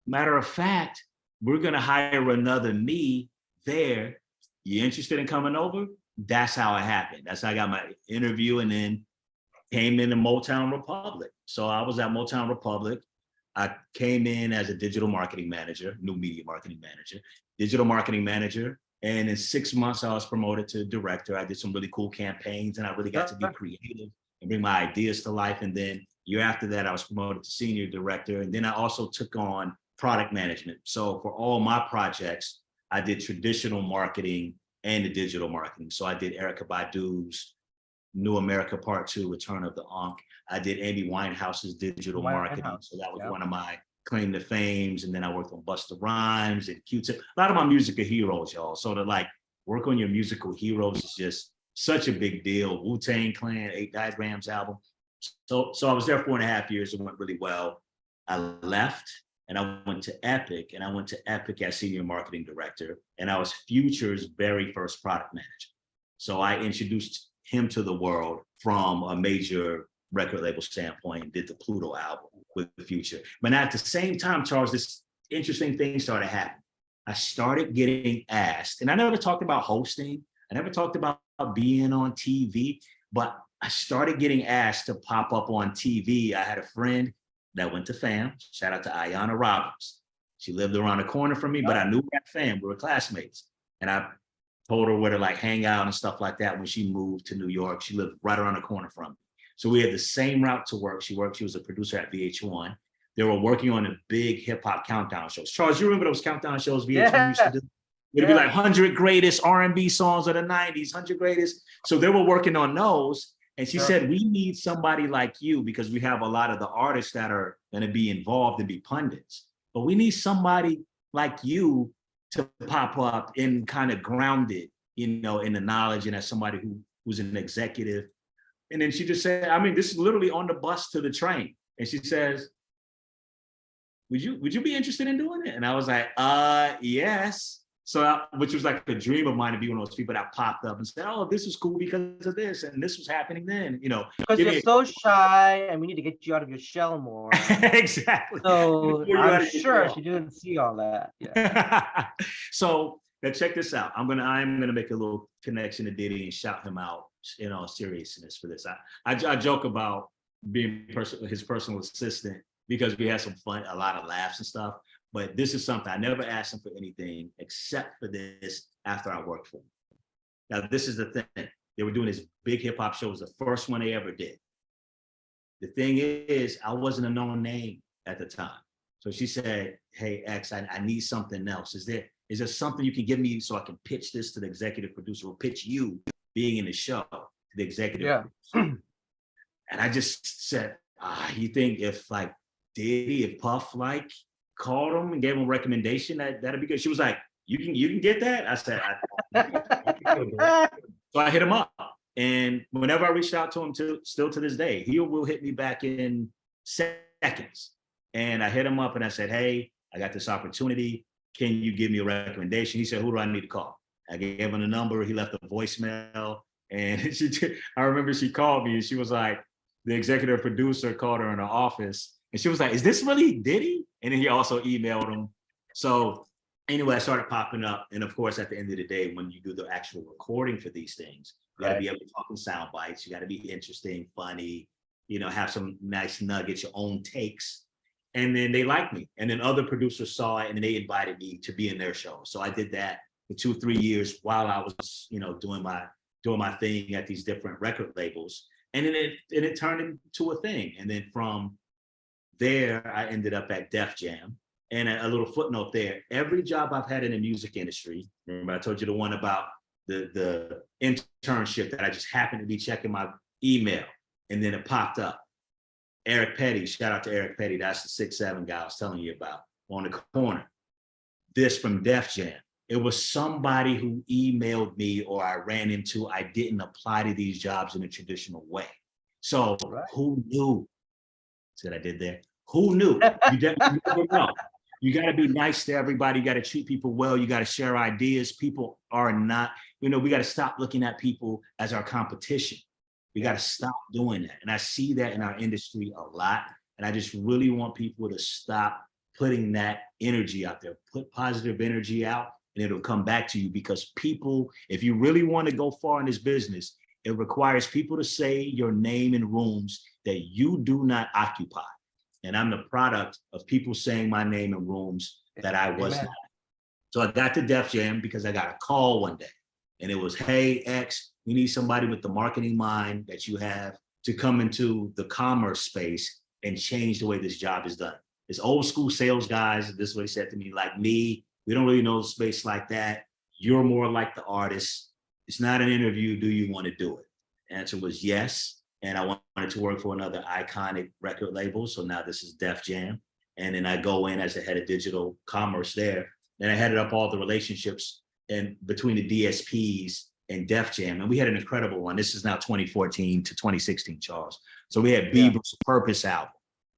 Matter of fact, we're going to hire another me there you interested in coming over? That's how it happened. That's how I got my interview, and then came into Motown Republic. So I was at Motown Republic. I came in as a digital marketing manager, new media marketing manager, digital marketing manager. And in 6 months, I was promoted to director. I did some really cool campaigns, and I really got to be creative and bring my ideas to life. And then year after that, I was promoted to senior director. And then I also took on product management. So for all my projects, I did traditional marketing and the digital marketing. So I did Erykah Badu's New America Part 2, Return of the Ankh. I did Amy Winehouse's digital marketing. So that was one of my claim to fames. And then I worked on Busta Rhymes and Q-Tip. A lot of my musical heroes, y'all. So to like work on your musical heroes is just such a big deal. Wu-Tang Clan, 8 Diagrams album. So I was there 4.5 years. It went really well. I left and I went to Epic, and I went to Epic as senior marketing director, and I was Future's very first product manager. So I introduced him to the world from a major record label standpoint, did the Pluto album with Future. But at the same time, Charles, this interesting thing started happening. I started getting asked, and I never talked about hosting, I never talked about being on TV, but I started getting asked to pop up on TV. I had a friend that went to FAM, shout out to Ayanna Roberts. She lived around the corner from me, but I knew her at FAM, we were classmates. And I told her where to like hang out and stuff like that when she moved to New York. She lived right around the corner from me. So we had the same route to work. She was a producer at VH1. They were working on the big hip hop countdown shows. Charles, you remember those countdown shows VH1 used to do? It'd be like 100 greatest R&B songs of the 90s, 100 greatest. So they were working on those. And she said, we need somebody like you, because we have a lot of the artists that are going to be involved and be pundits. But we need somebody like you to pop up and kind of grounded, in the knowledge, and as somebody who's an executive. And then she just said, I mean, this is literally on the bus to the train. And she says, would you be interested in doing it? And I was like, yes. So, which was like a dream of mine to be one of those people that popped up and said, oh, this is cool because of this, and this was happening then, Because you're so shy, and we need to get you out of your shell more. Exactly. So I'm sure she didn't see all that. Yeah. So now check this out. I'm gonna make a little connection to Diddy and shout him out in all seriousness for this. I joke about being his personal assistant because we had some fun, a lot of laughs and stuff. But this is something I never asked him for anything except for this after I worked for him. Now, this is the thing. They were doing this big hip hop show. It was the first one they ever did. The thing is, I wasn't a known name at the time. So she said, hey, X, I need something else. Is there something you can give me so I can pitch this to the executive producer, or pitch you being in the show to the executive producer? And I just said, you think if like Diddy, if Puff called him and gave him a recommendation, that'd be good. She was like, you can get that? I said, so I hit him up. And whenever I reached out to him, still to this day, he will hit me back in seconds. And I hit him up and I said, hey, I got this opportunity. Can you give me a recommendation? He said, who do I need to call? I gave him the number. He left a voicemail. And I remember she called me and she was like, the executive producer called her in her office. And she was like, is this really Diddy? And then he also emailed him. So anyway, I started popping up. And of course, at the end of the day, when you do the actual recording for these things, you got to be able to talk in sound bites. You got to be interesting, funny, have some nice nuggets, your own takes. And then they liked me. And then other producers saw it and they invited me to be in their show. So I did that for 2-3 years while I was, doing my thing at these different record labels. And then it turned into a thing. And then from there, I ended up at Def Jam. And a little footnote there, every job I've had in the music industry, remember I told you the one about the internship that I just happened to be checking my email and then it popped up. Eric Petty, shout out to Eric Petty, that's the 6'7" guy I was telling you about on the corner. This from Def Jam. It was somebody who emailed me or I ran into, I didn't apply to these jobs in a traditional way. So who knew? See what I did there? Who knew? You definitely never know. You got to be nice to everybody. You got to treat people well. You got to share ideas. People are not, we got to stop looking at people as our competition. We got to stop doing that. And I see that in our industry a lot. And I just really want people to stop putting that energy out there, put positive energy out and it'll come back to you, because people, if you really want to go far in this business, it requires people to say your name in rooms that you do not occupy. And I'm the product of people saying my name in rooms that I was Amen. not. So I got to Def Jam because I got a call one day, and it was, hey, X, we need somebody with the marketing mind that you have to come into the commerce space and change the way this job is done. It's old school sales guys, this is what he said to me, like me, we don't really know the space like that. You're more like the artist. It's not an interview. Do you want to do it? The answer was yes. And I wanted to work for another iconic record label. So now this is Def Jam. And then I go in as the head of digital commerce there. Then I headed up all the relationships and between the DSPs and Def Jam. And we had an incredible one. This is now 2014 to 2016, Charles. So we had Bieber's Purpose album,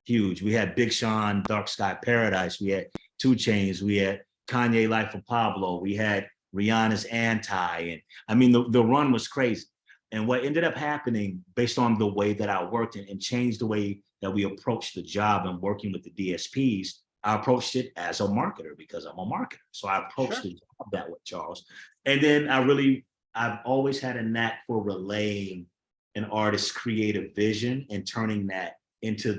huge. We had Big Sean, Dark Sky Paradise. We had 2 Chainz. We had Kanye, Life of Pablo. We had Rihanna's Anti. And I mean, the run was crazy. And what ended up happening based on the way that I worked and changed the way that we approached the job and working with the DSPs, I approached it as a marketer because I'm a marketer. So I approached the job that way, Charles. And then I've always had a knack for relaying an artist's creative vision and turning that into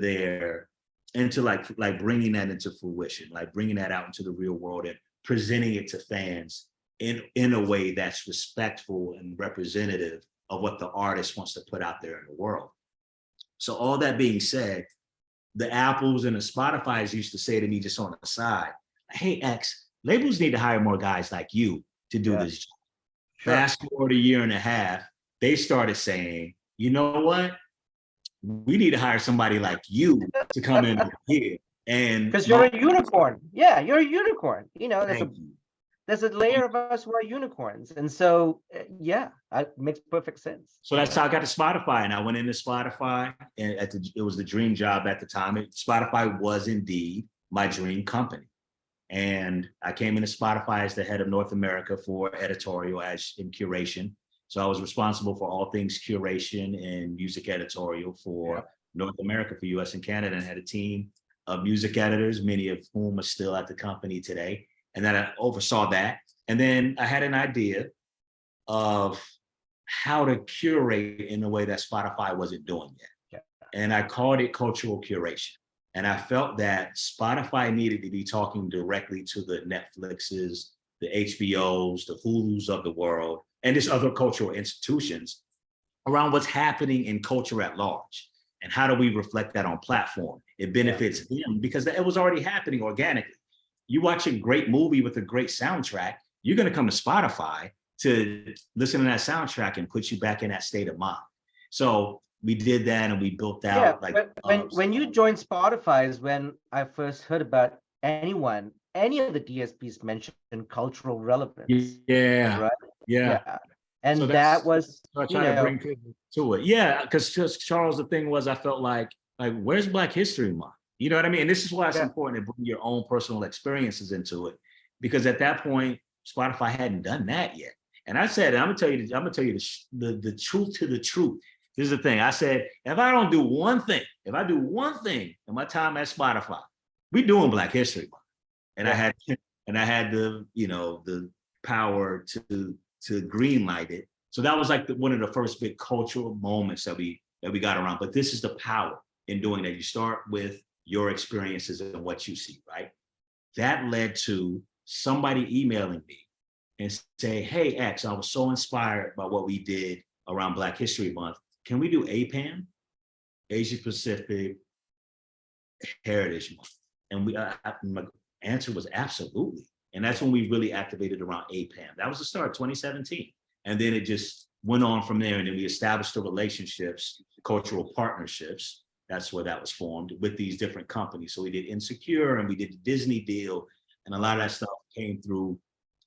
like bringing that into fruition, like bringing that out into the real world and presenting it to fans in a way that's respectful and representative of what the artist wants to put out there in the world. So all that being said, the Apples and the Spotify's used to say to me just on the side, hey, X, labels need to hire more guys like you to do this job. Sure. Fast forward a year and a half, they started saying, you know what? We need to hire somebody like you to come in here. And because you're a unicorn. Yeah, you're a unicorn. You know, there's a layer of us who are unicorns. And so, yeah, it makes perfect sense. So that's how I got to Spotify. And I went into Spotify, and it was the dream job at the time. Spotify was indeed my dream company. And I came into Spotify as the head of North America for editorial as in curation. So I was responsible for all things curation and music editorial for North America, for US and Canada, and had a team of music editors, many of whom are still at the company today. And then I oversaw that. And then I had an idea of how to curate in a way that Spotify wasn't doing yet. And I called it cultural curation. And I felt that Spotify needed to be talking directly to the Netflixes, the HBOs, the Hulus of the world, and just other cultural institutions around what's happening in culture at large. And how do we reflect that on platform? It benefits them because it was already happening organically. You watch a great movie with a great soundtrack, you're going to come to Spotify to listen to that soundtrack and put you back in that state of mind. So we did that and we built out when you joined Spotify is when I first heard about any of the DSPs mentioned cultural relevance. Right? Yeah. And so that was, so I tried to bring people to it. Yeah, because Charles, the thing was, I felt like where's Black History Month? You know what I mean? And this is why it's important to bring your own personal experiences into it, because at that point, Spotify hadn't done that yet. And I said, I'm gonna tell you the truth to the truth. This is the thing. I said, if I do one thing in my time at Spotify, we doing Black History Month. And I had the power to green light it. So that was like one of the first big cultural moments that we got around. But this is the power in doing that. You start with your experiences and what you see, right? That led to somebody emailing me and say, hey, X, I was so inspired by what we did around Black History Month. Can we do APAM, Asia Pacific Heritage Month? And my answer was absolutely. And that's when we really activated around APAM. That was the start, 2017. And then it just went on from there. And then we established the relationships, cultural partnerships. That's where that was formed with these different companies. So we did Insecure and we did the Disney deal. And a lot of that stuff came through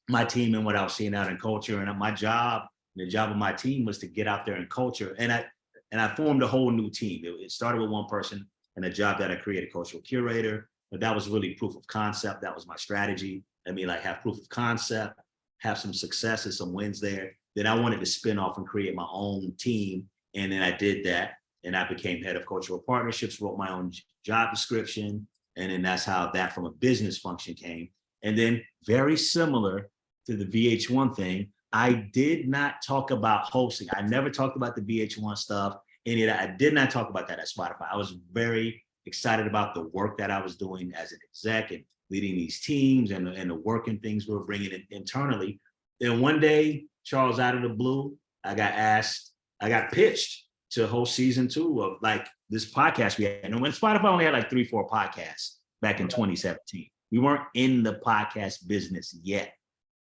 my team and what I was seeing out in culture. And my job, the job of my team was to get out there in culture. And I formed a whole new team. It started with one person and a job that I created, cultural curator. But that was really proof of concept. That was my strategy. Have proof of concept, have some successes, some wins there. Then I wanted to spin off and create my own team. And then I did that. And I became head of cultural partnerships, wrote my own job description. And then that's how that from a business function came. And then very similar, to the VH1 thing, I did not talk about hosting. I never talked about the VH1 stuff, any of that. I did not talk about that at Spotify. I was very excited about the work that I was doing as an exec and leading these teams and the work and things we were bringing in internally. Then one day, Charles, out of the blue, I got pitched to host season 2 of like this podcast we had. And when Spotify only had like 3-4 podcasts back in 2017, we weren't in the podcast business yet.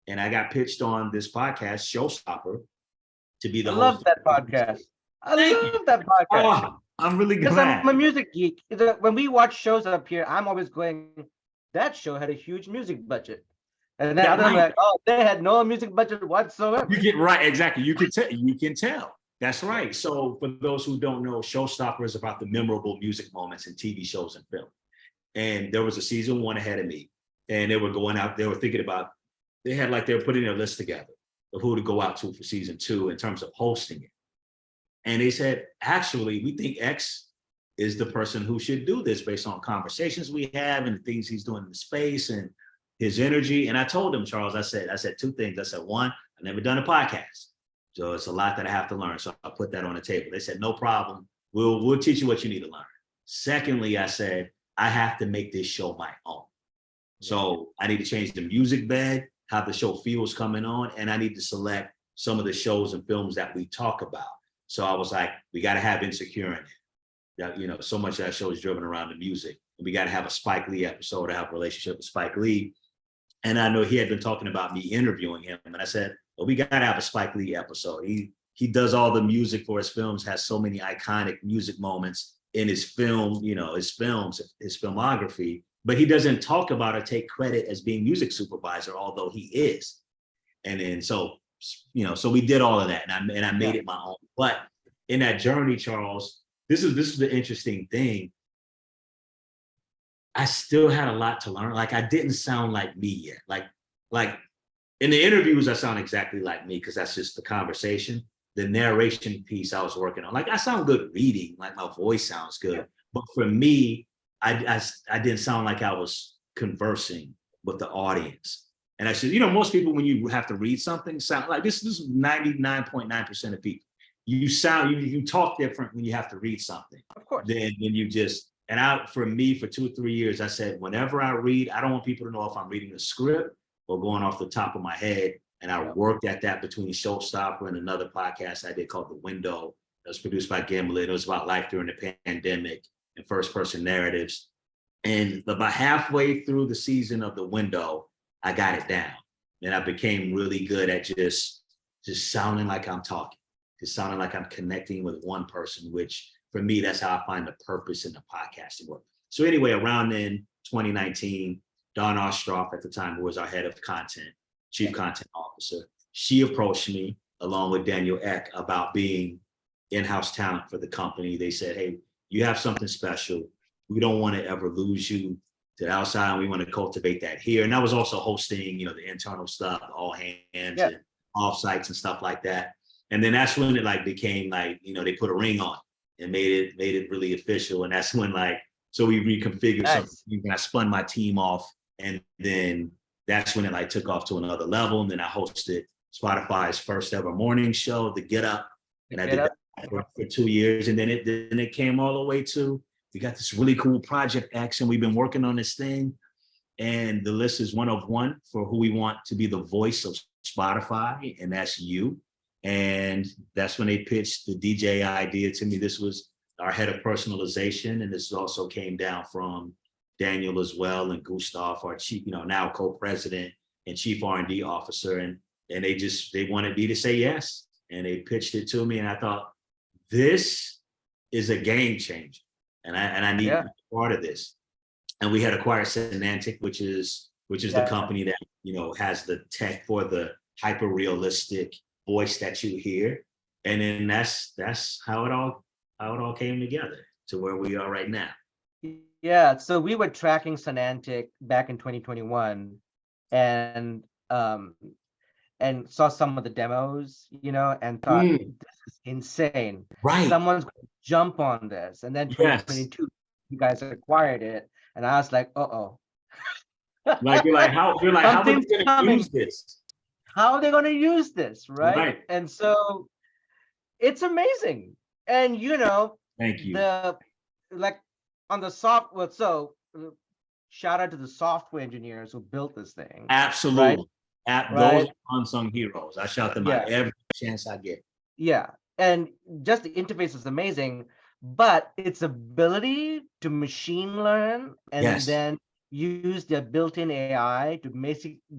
And I got pitched on this podcast, Showstopper, to be the host. I love that podcast. I love that podcast. Oh, I'm really glad. Because I'm a music geek. When we watch shows up here, I'm always going, that show had a huge music budget. And then I'm like, oh, they had no music budget whatsoever. You get right, exactly. You can tell. That's right. So for those who don't know, Showstopper is about the memorable music moments in TV shows and film. And there was a season 1 ahead of me. And they were going out, they were thinking about, they were putting their list together of who to go out to for season 2 in terms of hosting it. And they said, actually, we think X is the person who should do this based on conversations we have and the things he's doing in the space and his energy. And I told him, Charles, I said 2 things. I said, 1, I've never done a podcast. So it's a lot that I have to learn. So I put that on the table. They said, no problem. We'll teach you what you need to learn. Secondly, I said, I have to make this show my own. So I need to change the music bed, how the show feels coming on, and I need to select some of the shows and films that we talk about. So I was like, we got to have Insecure in it. That, so much of that show is driven around the music. We got to have a Spike Lee episode to have a relationship with Spike Lee. And I know he had been talking about me interviewing him. And I said, well, we got to have a Spike Lee episode. He does all the music for his films, has so many iconic music moments in his film, his filmography, but he doesn't talk about or take credit as being music supervisor, although he is. And then so we did all of that, and I made it my own. But in that journey, Charles, this is the interesting thing. I still had a lot to learn. Like, I didn't sound like me yet. Like in the interviews, I sound exactly like me because that's just the conversation. The narration piece I was working on, like, I sound good reading, like my voice sounds good. But for me, I didn't sound like I was conversing with the audience. And I said, most people, when you have to read something, sound like this is 99.9% of people. You talk different when you have to read something. Of course. Then you just, for me, for 2 or 3 years, I said, whenever I read, I don't want people to know if I'm reading a script or going off the top of my head. And I worked at that between Showstopper and another podcast I did called The Window. That was produced by Gimlet. It was about life during the pandemic and first-person narratives. And about halfway through the season of The Window, I got it down. And I became really good at just sounding like I'm talking, just sounding like I'm connecting with one person, which for me, that's how I find the purpose in the podcasting work. So anyway, around then, 2019, Dawn Ostroff at the time, who was our head of content, chief content officer, she approached me along with Daniel Eck about being in-house talent for the company. They said, hey, you have something special. We don't want to ever lose you to the outside. We want to cultivate that here. And I was also hosting, the internal stuff, all hands and offsites and stuff like that. And then that's when it became they put a ring on it and made it really official. And that's when so we reconfigured something and I spun my team off. And then that's when it took off to another level. And then I hosted Spotify's first ever morning show, The Get Up. And I did that for 2 years. And then it came all the way to, we got this really cool Project X, and we've been working on this thing. And the list is 1 of 1 for who we want to be the voice of Spotify, and that's you. And that's when they pitched the DJ idea to me. This was our head of personalization, and this also came down from Daniel as well, and Gustav, our chief, now co-president and chief R&D officer. And they wanted me to say yes. And they pitched it to me. And I thought, this is a game changer. And I need to be part of this. And we had acquired Semantic, which is the company that, has the tech for the hyper realistic voice that you hear. And then that's how it all came together to where we are right now. Yeah, so we were tracking Sonantic back in 2021 and saw some of the demos, and thought, this is insane. Right. Someone's going to jump on this. And then 2022, you guys acquired it. And I was like, uh-oh. You're like, how are we going to use this? how are they going to use this, right? Right. And so it's amazing. And Thank you. the like on the software. So shout out to the software engineers who built this thing. Absolutely. Those Right. unsung heroes. I shout them Yeah. out every chance I get. Yeah. And just the interface is amazing, but its ability to machine learn and Yes. then use their built-in AI to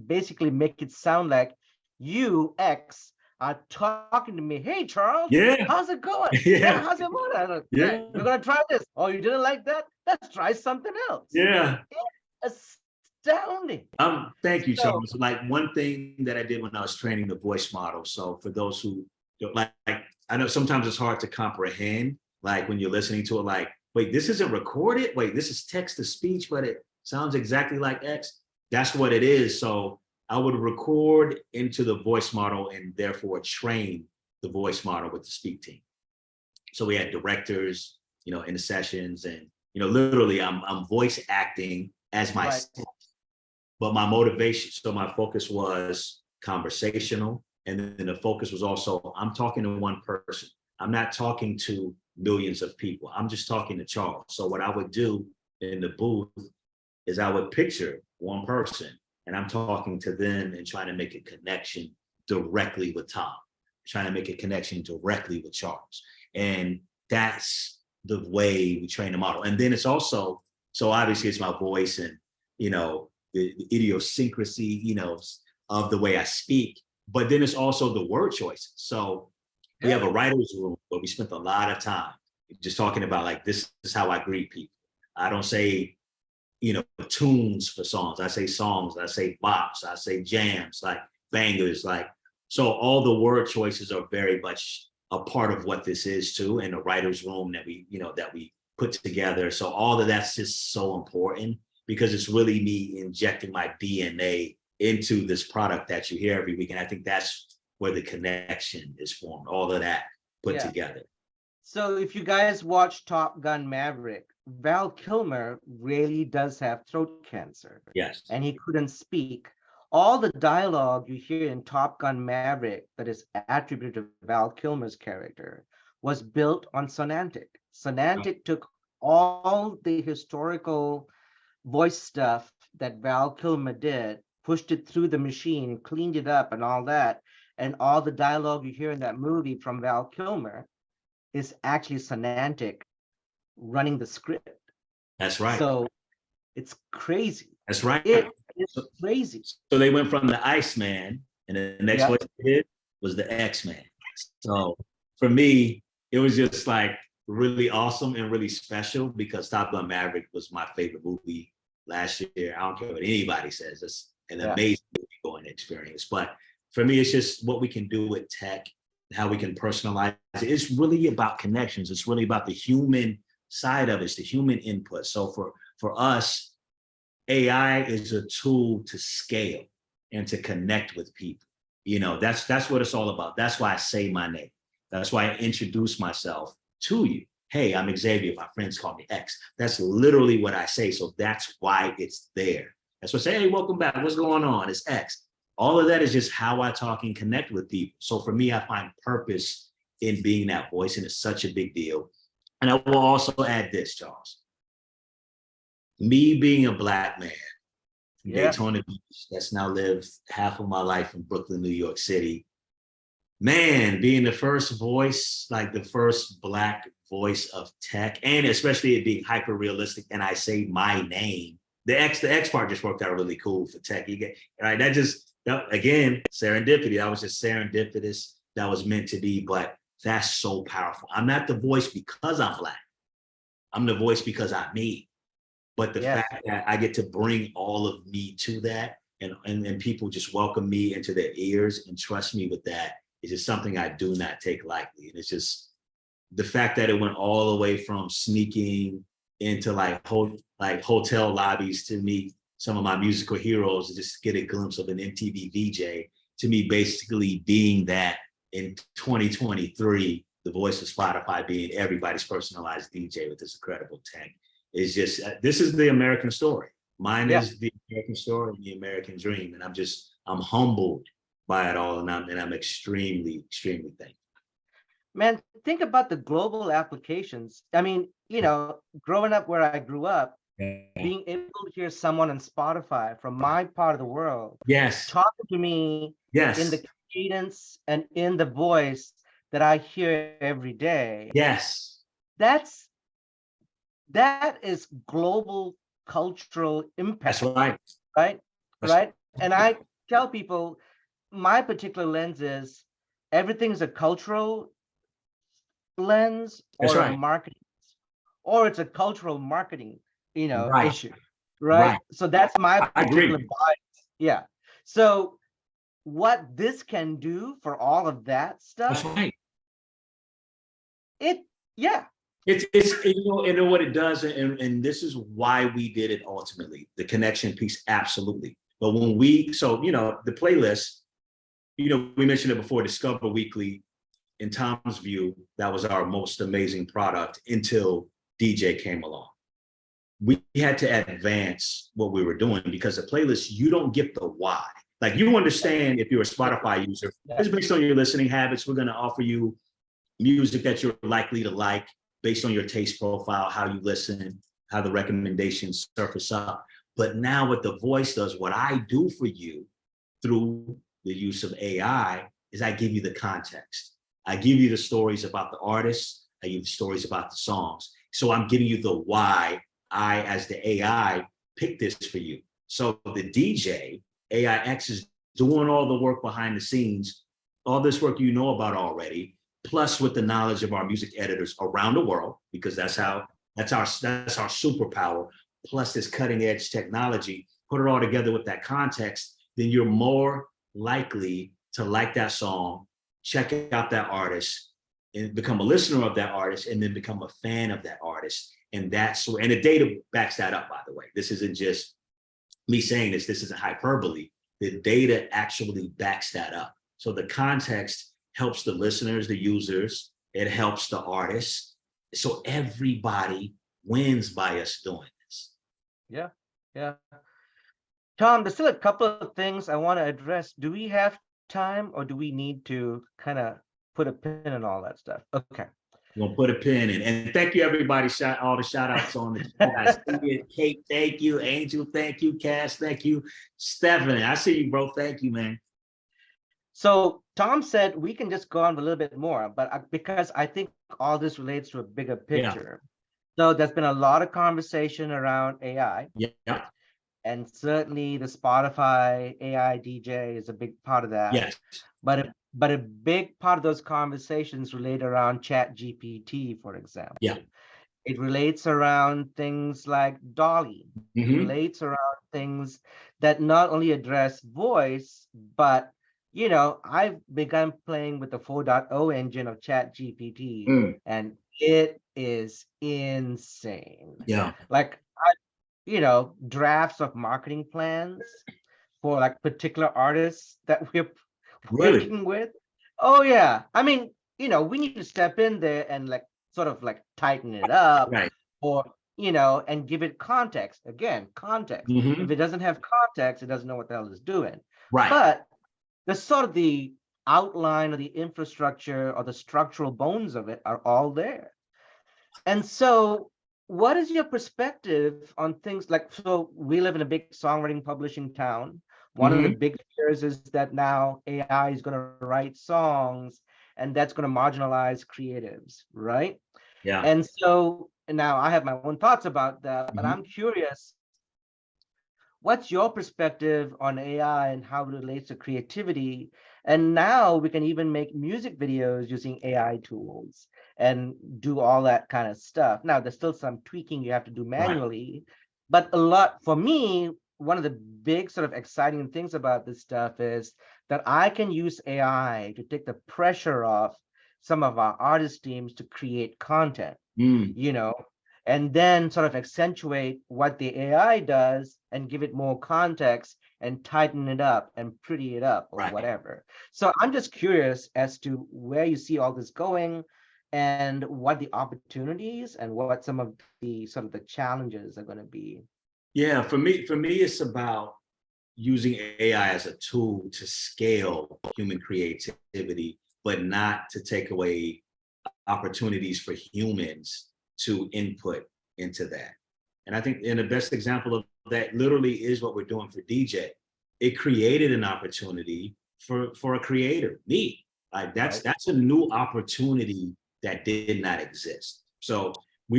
basically make it sound like you, X, are talking to me. Hey, Charles, Yeah. how's it going? Yeah. How's it going? I'm like, Yeah. "Hey, we're gonna try this. Oh, you didn't like that? Let's try something else." Yeah. Astounding. Thank you, So- Charles. Like one thing that I did when I was training the voice model. So for those who don't like I know sometimes it's hard to comprehend, like when you're listening to it, like, wait, this isn't recorded. Wait, this is text to speech, but it sounds exactly like X. That's what it is. So I would record into the voice model and therefore train the voice model with the speak team. So we had directors, in the sessions, and literally I'm voice acting as myself. Right. But my motivation, so my focus was conversational. And then the focus was also, I'm talking to one person. I'm not talking to millions of people. I'm just talking to Charles. So what I would do in the booth is I would picture one person and I'm talking to them and trying to make a connection directly with Tom, trying to make a connection directly with Charles. And that's the way we train the model. And then it's also, so obviously it's my voice and, the idiosyncrasy, of the way I speak, but then it's also the word choices. So we have a writer's room where we spent a lot of time just talking about like, this is how I greet people. I don't say, tunes for songs. I say songs, I say bops, I say jams, like bangers, like, so all the word choices are very much a part of what this is too, in the writer's room that we put together. So all of that's just so important because it's really me injecting my DNA into this product that you hear every week. And I think that's where the connection is formed, all of that put together. So if you guys watch Top Gun Maverick, Val Kilmer really does have throat cancer. Yes. And he couldn't speak. All the dialogue you hear in Top Gun Maverick that is attributed to Val Kilmer's character was built on Sonantic. Sonantic took all the historical voice stuff that Val Kilmer did, pushed it through the machine, cleaned it up and all that. And all the dialogue you hear in that movie from Val Kilmer is actually Sonantic running the script. That's right. So it's crazy. That's right. It's crazy. So they went from the Iceman, and the next voice they did was the X-Man. So for me, it was just like really awesome and really special because Top Gun Maverick was my favorite movie last year. I don't care what anybody says. It's an amazing movie going experience. But for me, it's just what we can do with tech, how we can personalize it. It's really about connections. It's really about the human side of it. It's the human input. So for us, AI is a tool to scale and to connect with people. That's what it's all about. That's why I say my name. That's why I introduce myself to you. Hey, I'm Xavier. My friends call me X. That's literally what I say. So that's why it's there. That's what I say, hey, welcome back. What's going on? It's X. All of that is just how I talk and connect with people. So for me, I find purpose in being that voice, and it's such a big deal. And I will also add this, Charles. Me being a Black man from Daytona Beach that's now lived half of my life in Brooklyn, New York City, man, being the first voice, like the first Black voice of tech, and especially it being hyper realistic, and I say my name, the X part just worked out really cool for tech. Right? That again, serendipity. That was just serendipitous. That was meant to be, but that's so powerful. I'm not the voice because I'm Black. I'm the voice because I'm me. But the fact that I get to bring all of me to that, and people just welcome me into their ears and trust me with that is just something I do not take lightly. And it's just the fact that it went all the way from sneaking into like hotel lobbies to meet some of my musical heroes and just get a glimpse of an MTV VJ, to me basically being that in 2023, the voice of Spotify being everybody's personalized DJ with this incredible tech. Is just, this is the American story. Mine is the American story and the American dream. And I'm humbled by it all, and I'm extremely, extremely thankful. Man, think about the global applications. I mean, growing up where I grew up, Yeah. being able to hear someone on Spotify from my part of the world Yes, talking to me in yes, the cadence and in the voice that I hear every day, yes. that's that is global cultural That's impact, right. right? That's Right. And I tell people my particular lens is everything's a cultural lens that's or a right. marketing, or it's a cultural marketing, Right, issue, right? right. So that's my I particular agree. bias. Yeah. So what this can do for all of that That's stuff, right. it, yeah, It's you know what it does, and this is why we did it ultimately. The connection piece, absolutely. But when the playlist, we mentioned it before, Discover Weekly, in Tom's view, that was our most amazing product until DJ came along. We had to advance what we were doing because the playlist, you don't get the why. Like, you understand, if you're a Spotify user, it's based on your listening habits. We're going to offer you music that you're likely to like based on your taste profile, how you listen, how the recommendations surface up. But now what the voice does, what I do for you through the use of AI, is I give you the context. I give you the stories about the artists. I give you the stories about the songs. So I'm giving you the why I, as the AI, picked this for you. So the DJ, AIX, is doing all the work behind the scenes, all this work you know about already, plus with the knowledge of our music editors around the world, because that's our superpower, plus this cutting edge technology. Put it all together with that context, then you're more likely to like that song, check out that artist, and become a listener of that artist, and then become a fan of that artist. And the data backs that up, by the way. This isn't just me saying this. This isn't hyperbole. The data actually backs that up. So the context helps the listeners, the users. It helps the artists. So everybody wins by us doing this. yeah, yeah. Tom, there's still a couple of things I want to address. Do we have time, or do we need to kind of put a pin in all that stuff? Okay. We'll put a pin in. And thank you, everybody. All the shout outs on the chat. I see it. Kate, thank you. Angel, thank you. Cass, thank you. Stephanie, I see you, bro. Thank you, man. So Tom said we can just go on a little bit more, but because I think all this relates to a bigger picture. Yeah. So there's been a lot of conversation around AI. Yeah. And certainly the Spotify AI DJ is a big part of that. Yes. But a big part of those conversations relate around Chat GPT, for example. Yeah. It relates around things like Dolly. Mm-hmm. It relates around things that not only address voice, but I've begun playing with the 4.0 engine of Chat GPT, and it is insane. Yeah. Like, drafts of marketing plans for like particular artists that we're working with. Oh yeah. I mean, we need to step in there and like sort of like tighten it up, right, or and give it context. Again, context. Mm-hmm. If it doesn't have context, it doesn't know what the hell it's doing. Right. But the sort of the outline or the infrastructure or the structural bones of it are all there. And so what is your perspective on things like, so we live in a big songwriting publishing town. One of the big fears is that now AI is going to write songs, and that's going to marginalize creatives, right? Yeah. And so now I have my own thoughts about that, but I'm curious, what's your perspective on AI and how it relates to creativity? And now we can even make music videos using AI tools and do all that kind of stuff. Now, there's still some tweaking you have to do manually, but a lot, for me, one of the big sort of exciting things about this stuff is that I can use AI to take the pressure off some of our artist teams to create content, and then sort of accentuate what the AI does and give it more context and tighten it up and pretty it up or whatever. So I'm just curious as to where you see all this going and what the opportunities and what some of the sort of the challenges are going to be. Yeah, for me, it's about using AI as a tool to scale human creativity, but not to take away opportunities for humans to input into that. And I think, and the best example of that literally is what we're doing for DJ. It created an opportunity for a creator, me. Like that's a new opportunity that did not exist. So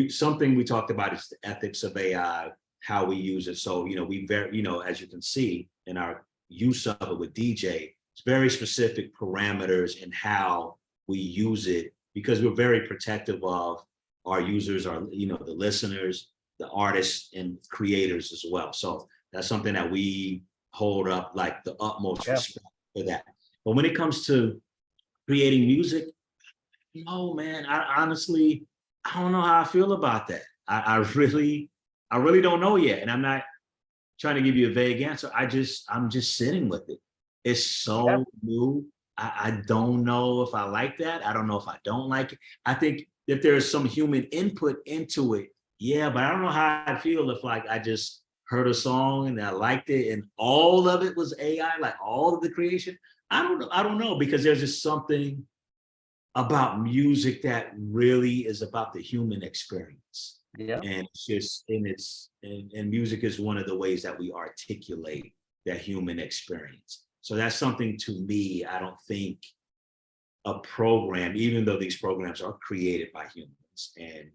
something we talked about is the ethics of AI, how we use it. So, we very, as you can see in our use of it with DJ, it's very specific parameters in how we use it, because we're very protective of our users, the listeners, the artists and creators as well. So that's something that we hold up like the utmost respect for that. But when it comes to creating music, no, man, I honestly, I don't know how I feel about that. I really don't know yet. And I'm not trying to give you a vague answer. I'm just sitting with it. It's so new. I don't know if I like that. I don't know if I don't like it. I think if there's some human input into it, yeah, but I don't know how I feel if like I just heard a song and I liked it and all of it was AI, like all of the creation. I don't know, because there's just something about music that really is about the human experience. Yeah. And it's just, and music is one of the ways that we articulate that human experience. So that's something, to me, I don't think a program, even though these programs are created by humans and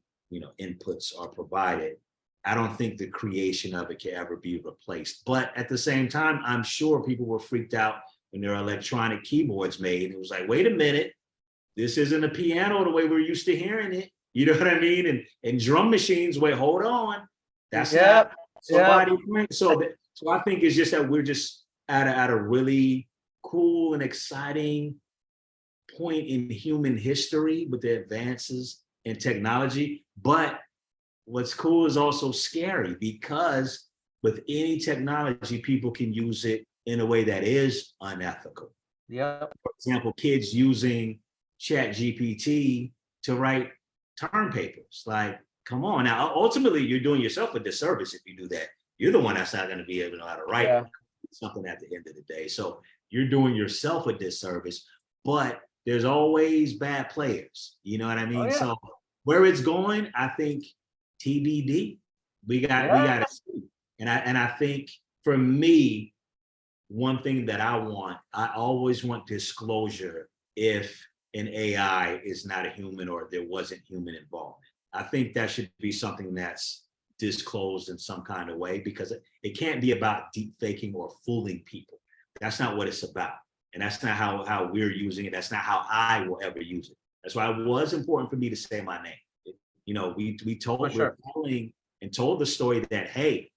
inputs are provided, I don't think the creation of it can ever be replaced. But at the same time, I'm sure people were freaked out when their electronic keyboards made. It was like, wait a minute, this isn't a piano the way we're used to hearing it. You know what I mean? And drum machines, wait, hold on. That's not somebody. So I think it's just that we're just at a really cool and exciting point in human history with the advances in technology. But what's cool is also scary, because with any technology, people can use it in a way that is unethical. Yeah. For example, kids using ChatGPT to write term papers. Like, come on. Now, ultimately, you're doing yourself a disservice if you do that. You're the one that's not going to be able to know how to write something at the end of the day. So you're doing yourself a disservice, but there's always bad players. You know what I mean? So where it's going, I think TBD. We got to see. And I think for me, one thing that I always want disclosure if an AI is not a human or there wasn't human involvement. I think that should be something that's disclosed in some kind of way, because it can't be about deep faking or fooling people. That's not what it's about. And that's not how we're using it. That's not how I will ever use it. That's why it was important for me to say my name. We told the story that, hey,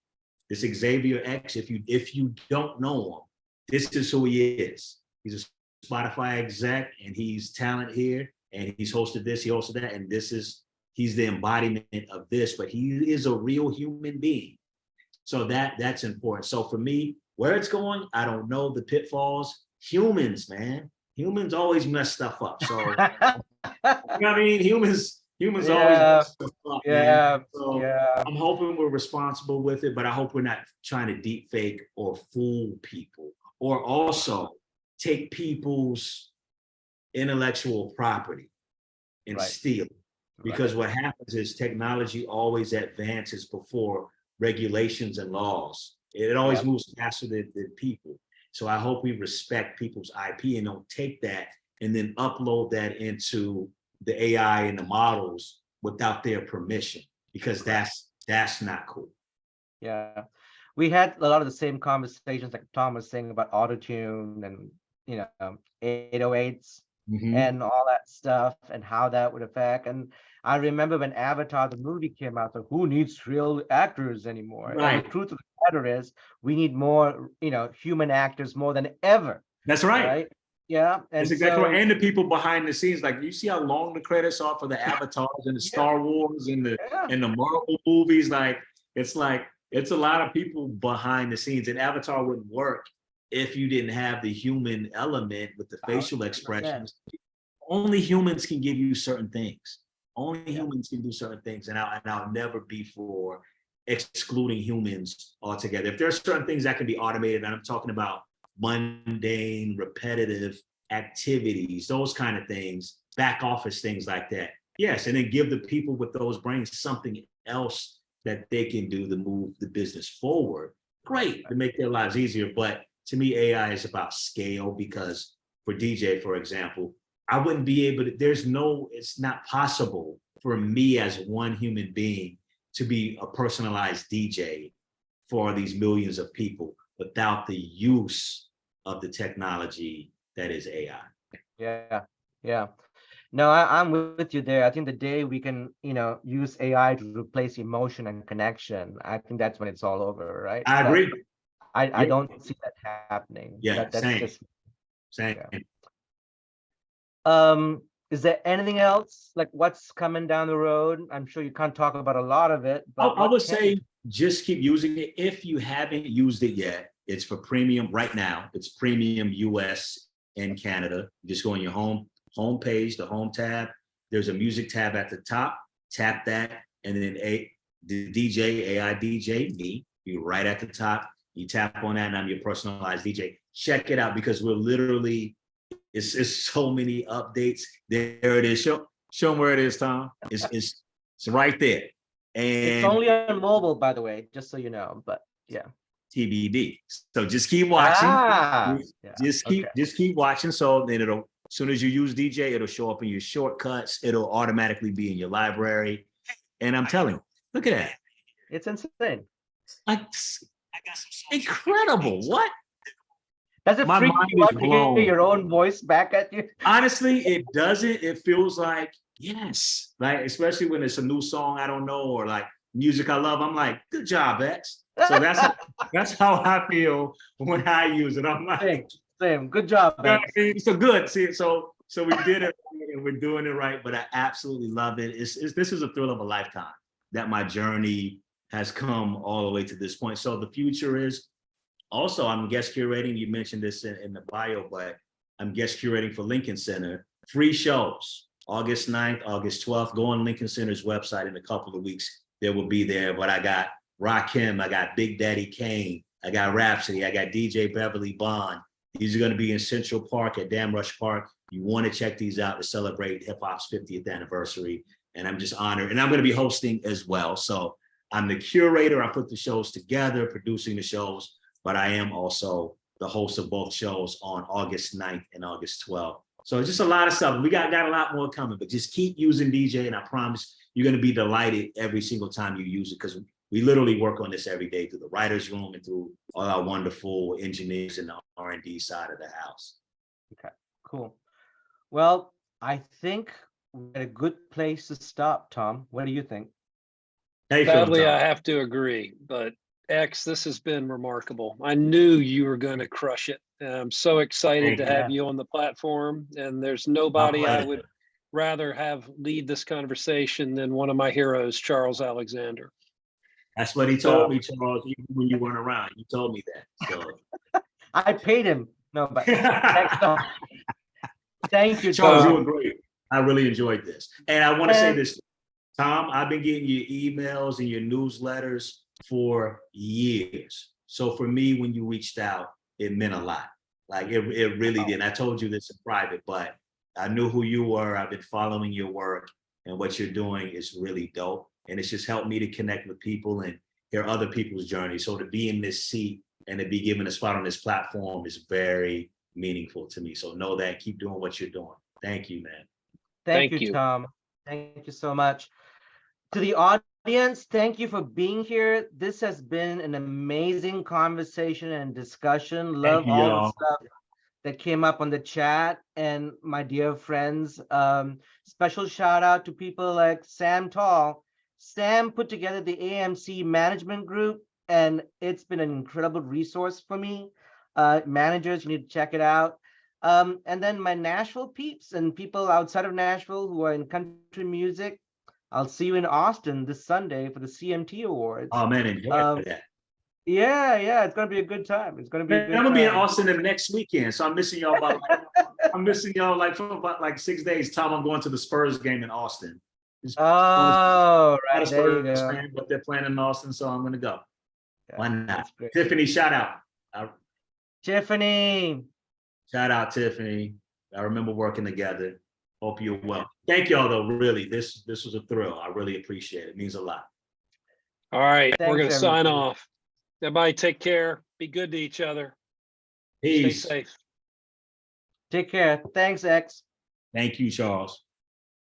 this Xavier X, if you don't know him, this is who he is. He's a Spotify exec, and he's talent here, and he's hosted this, he hosted that, and he's the embodiment of this, but he is a real human being. So that's important. So for me, where it's going, I don't know. The pitfalls, humans, man. Humans always mess stuff up. So you know what I mean? Humans always mess stuff up, man. So I'm hoping we're responsible with it, but I hope we're not trying to deep fake or fool people, or also take people's intellectual property and steal it. Because what happens is technology always advances before regulations and laws. It always moves faster than people. So I hope we respect people's IP and don't take that and then upload that into the AI and the models without their permission, because that's not cool. Yeah. We had a lot of the same conversations like Tom was saying about autotune and 808s and all that stuff and how that would affect. And I remember when Avatar the movie came out, so who needs real actors anymore? Right. And the truth of the matter is we need more, human actors more than ever. That's right. Yeah. And that's exactly right. And the people behind the scenes, like, you see how long the credits are for the Avatars and the Star Wars and the Marvel movies. Like it's a lot of people behind the scenes, and Avatar wouldn't work if you didn't have the human element with the facial expressions. Only humans can give you certain things. Only humans can do certain things, and I'll never be for excluding humans altogether. If there's certain things that can be automated, and I'm talking about mundane, repetitive activities, those kind of things, back office things like that. Yes, and then give the people with those brains something else that they can do to move the business forward. Great, to make their lives easier. But to me, AI is about scale, because for DJ, for example, I wouldn't be able to, it's not possible for me as one human being to be a personalized DJ for these millions of people without the use of the technology that is AI. Yeah. No, I'm with you there. I think the day we can, use AI to replace emotion and connection, I think that's when it's all over, right? I agree. I don't see that happening. Yeah, That's same. just Same. yeah. Is there anything else, like what's coming down the road? I'm sure you can't talk about a lot of it, but I would say just keep using it. If you haven't used it yet, it's for premium right now. It's premium US and Canada. You just go on your home page, the home tab. There's a music tab at the top. Tap that, and then the DJ, AI DJ, me, be right at the top. You tap on that, and I'm your personalized DJ. Check it out, because we're literally, it's so many updates. There it is. Show them where it is, Tom. It's right there. And it's only on mobile, by the way, just so you know. But yeah, TBD. So just keep watching. Just keep watching. So then as soon as you use DJ, it'll show up in your shortcuts. It'll automatically be in your library. And I'm telling you, look at that. It's insane. Like, incredible. What? Does it freak you out to hear your own voice back at you? Honestly, it doesn't. It feels like, yes. Like, especially when it's a new song I don't know, or like music I love. I'm like, good job, X. So that's how I feel when I use it. I'm like, same. Good job, X. So good. See, so we did it and we're doing it right. But I absolutely love it. This is a thrill of a lifetime that my journey has come all the way to this point. So the future is, also, I'm guest curating. You mentioned this in the bio, but I'm guest curating for Lincoln Center. 3 shows, August 9th, August 12th. Go on Lincoln Center's website in a couple of weeks. They will be there. But I got Rakim, I got Big Daddy Kane, I got Rhapsody, I got DJ Beverly Bond. These are going to be in Central Park at Damrush Park. You want to check these out to celebrate hip hop's 50th anniversary. And I'm just honored. And I'm going to be hosting as well. So I'm the curator. I put the shows together, producing the shows. But I am also the host of both shows on August 9th and August 12th. So it's just a lot of stuff. We got a lot more coming, but just keep using DJ, and I promise you're going to be delighted every single time you use it, because we literally work on this every day through the writer's room and through all our wonderful engineers in the R&D side of the house. Okay, cool. Well, I think we're at a good place to stop, Tom. What do you think? Sadly, I have to agree, but X, this has been remarkable. I knew you were going to crush it. I'm so excited to have you on the platform, and there's nobody I would rather have lead this conversation than one of my heroes, Charles Alexander. That's what he told me, Charles, even when you weren't around. He told me that. So I paid him. No, but thank you, Charles. Tom. You were great. I really enjoyed this. And I want to say this, Tom, I've been getting your emails and your newsletters for years. So for me, when you reached out, it meant a lot. Like it really did. I told you this in private, but I knew who you were. I've been following your work, and what you're doing is really dope. And it's just helped me to connect with people and hear other people's journeys. So to be in this seat and to be given a spot on this platform is very meaningful to me. So know that. Keep doing what you're doing. Thank you, man. Thank you, Tom. Thank you so much. To the audience, thank you for being here. This has been an amazing conversation and discussion. Love all the stuff that came up on the chat. And my dear friends, special shout out to people like Sam Tall. Sam put together the AMC management group, and it's been an incredible resource for me. Managers, you need to check it out. And then my Nashville peeps and people outside of Nashville who are in country music, I'll see you in Austin this Sunday for the CMT Awards. Oh man, enjoy that. Yeah, it's gonna be a good time. It's gonna be. I'm gonna be in Austin the next weekend, so I'm missing y'all by I'm missing y'all for about 6 days. Tom, I'm going to the Spurs game in Austin. It's Oh, not right. a There you Spurs go. fan, but they're playing in Austin, so I'm gonna go. Yeah, Why not? that's great. Tiffany, shout out. Tiffany. Shout out, Tiffany. I remember working together. Hope you're well. Thank y'all though. Really, this was a thrill. I really appreciate it. It means a lot. All right, we're Thanks, going to sign everybody. off. Everybody take care. Be good to each other. Stay Peace. safe. Take care. Thanks, X. Thank you, Charles.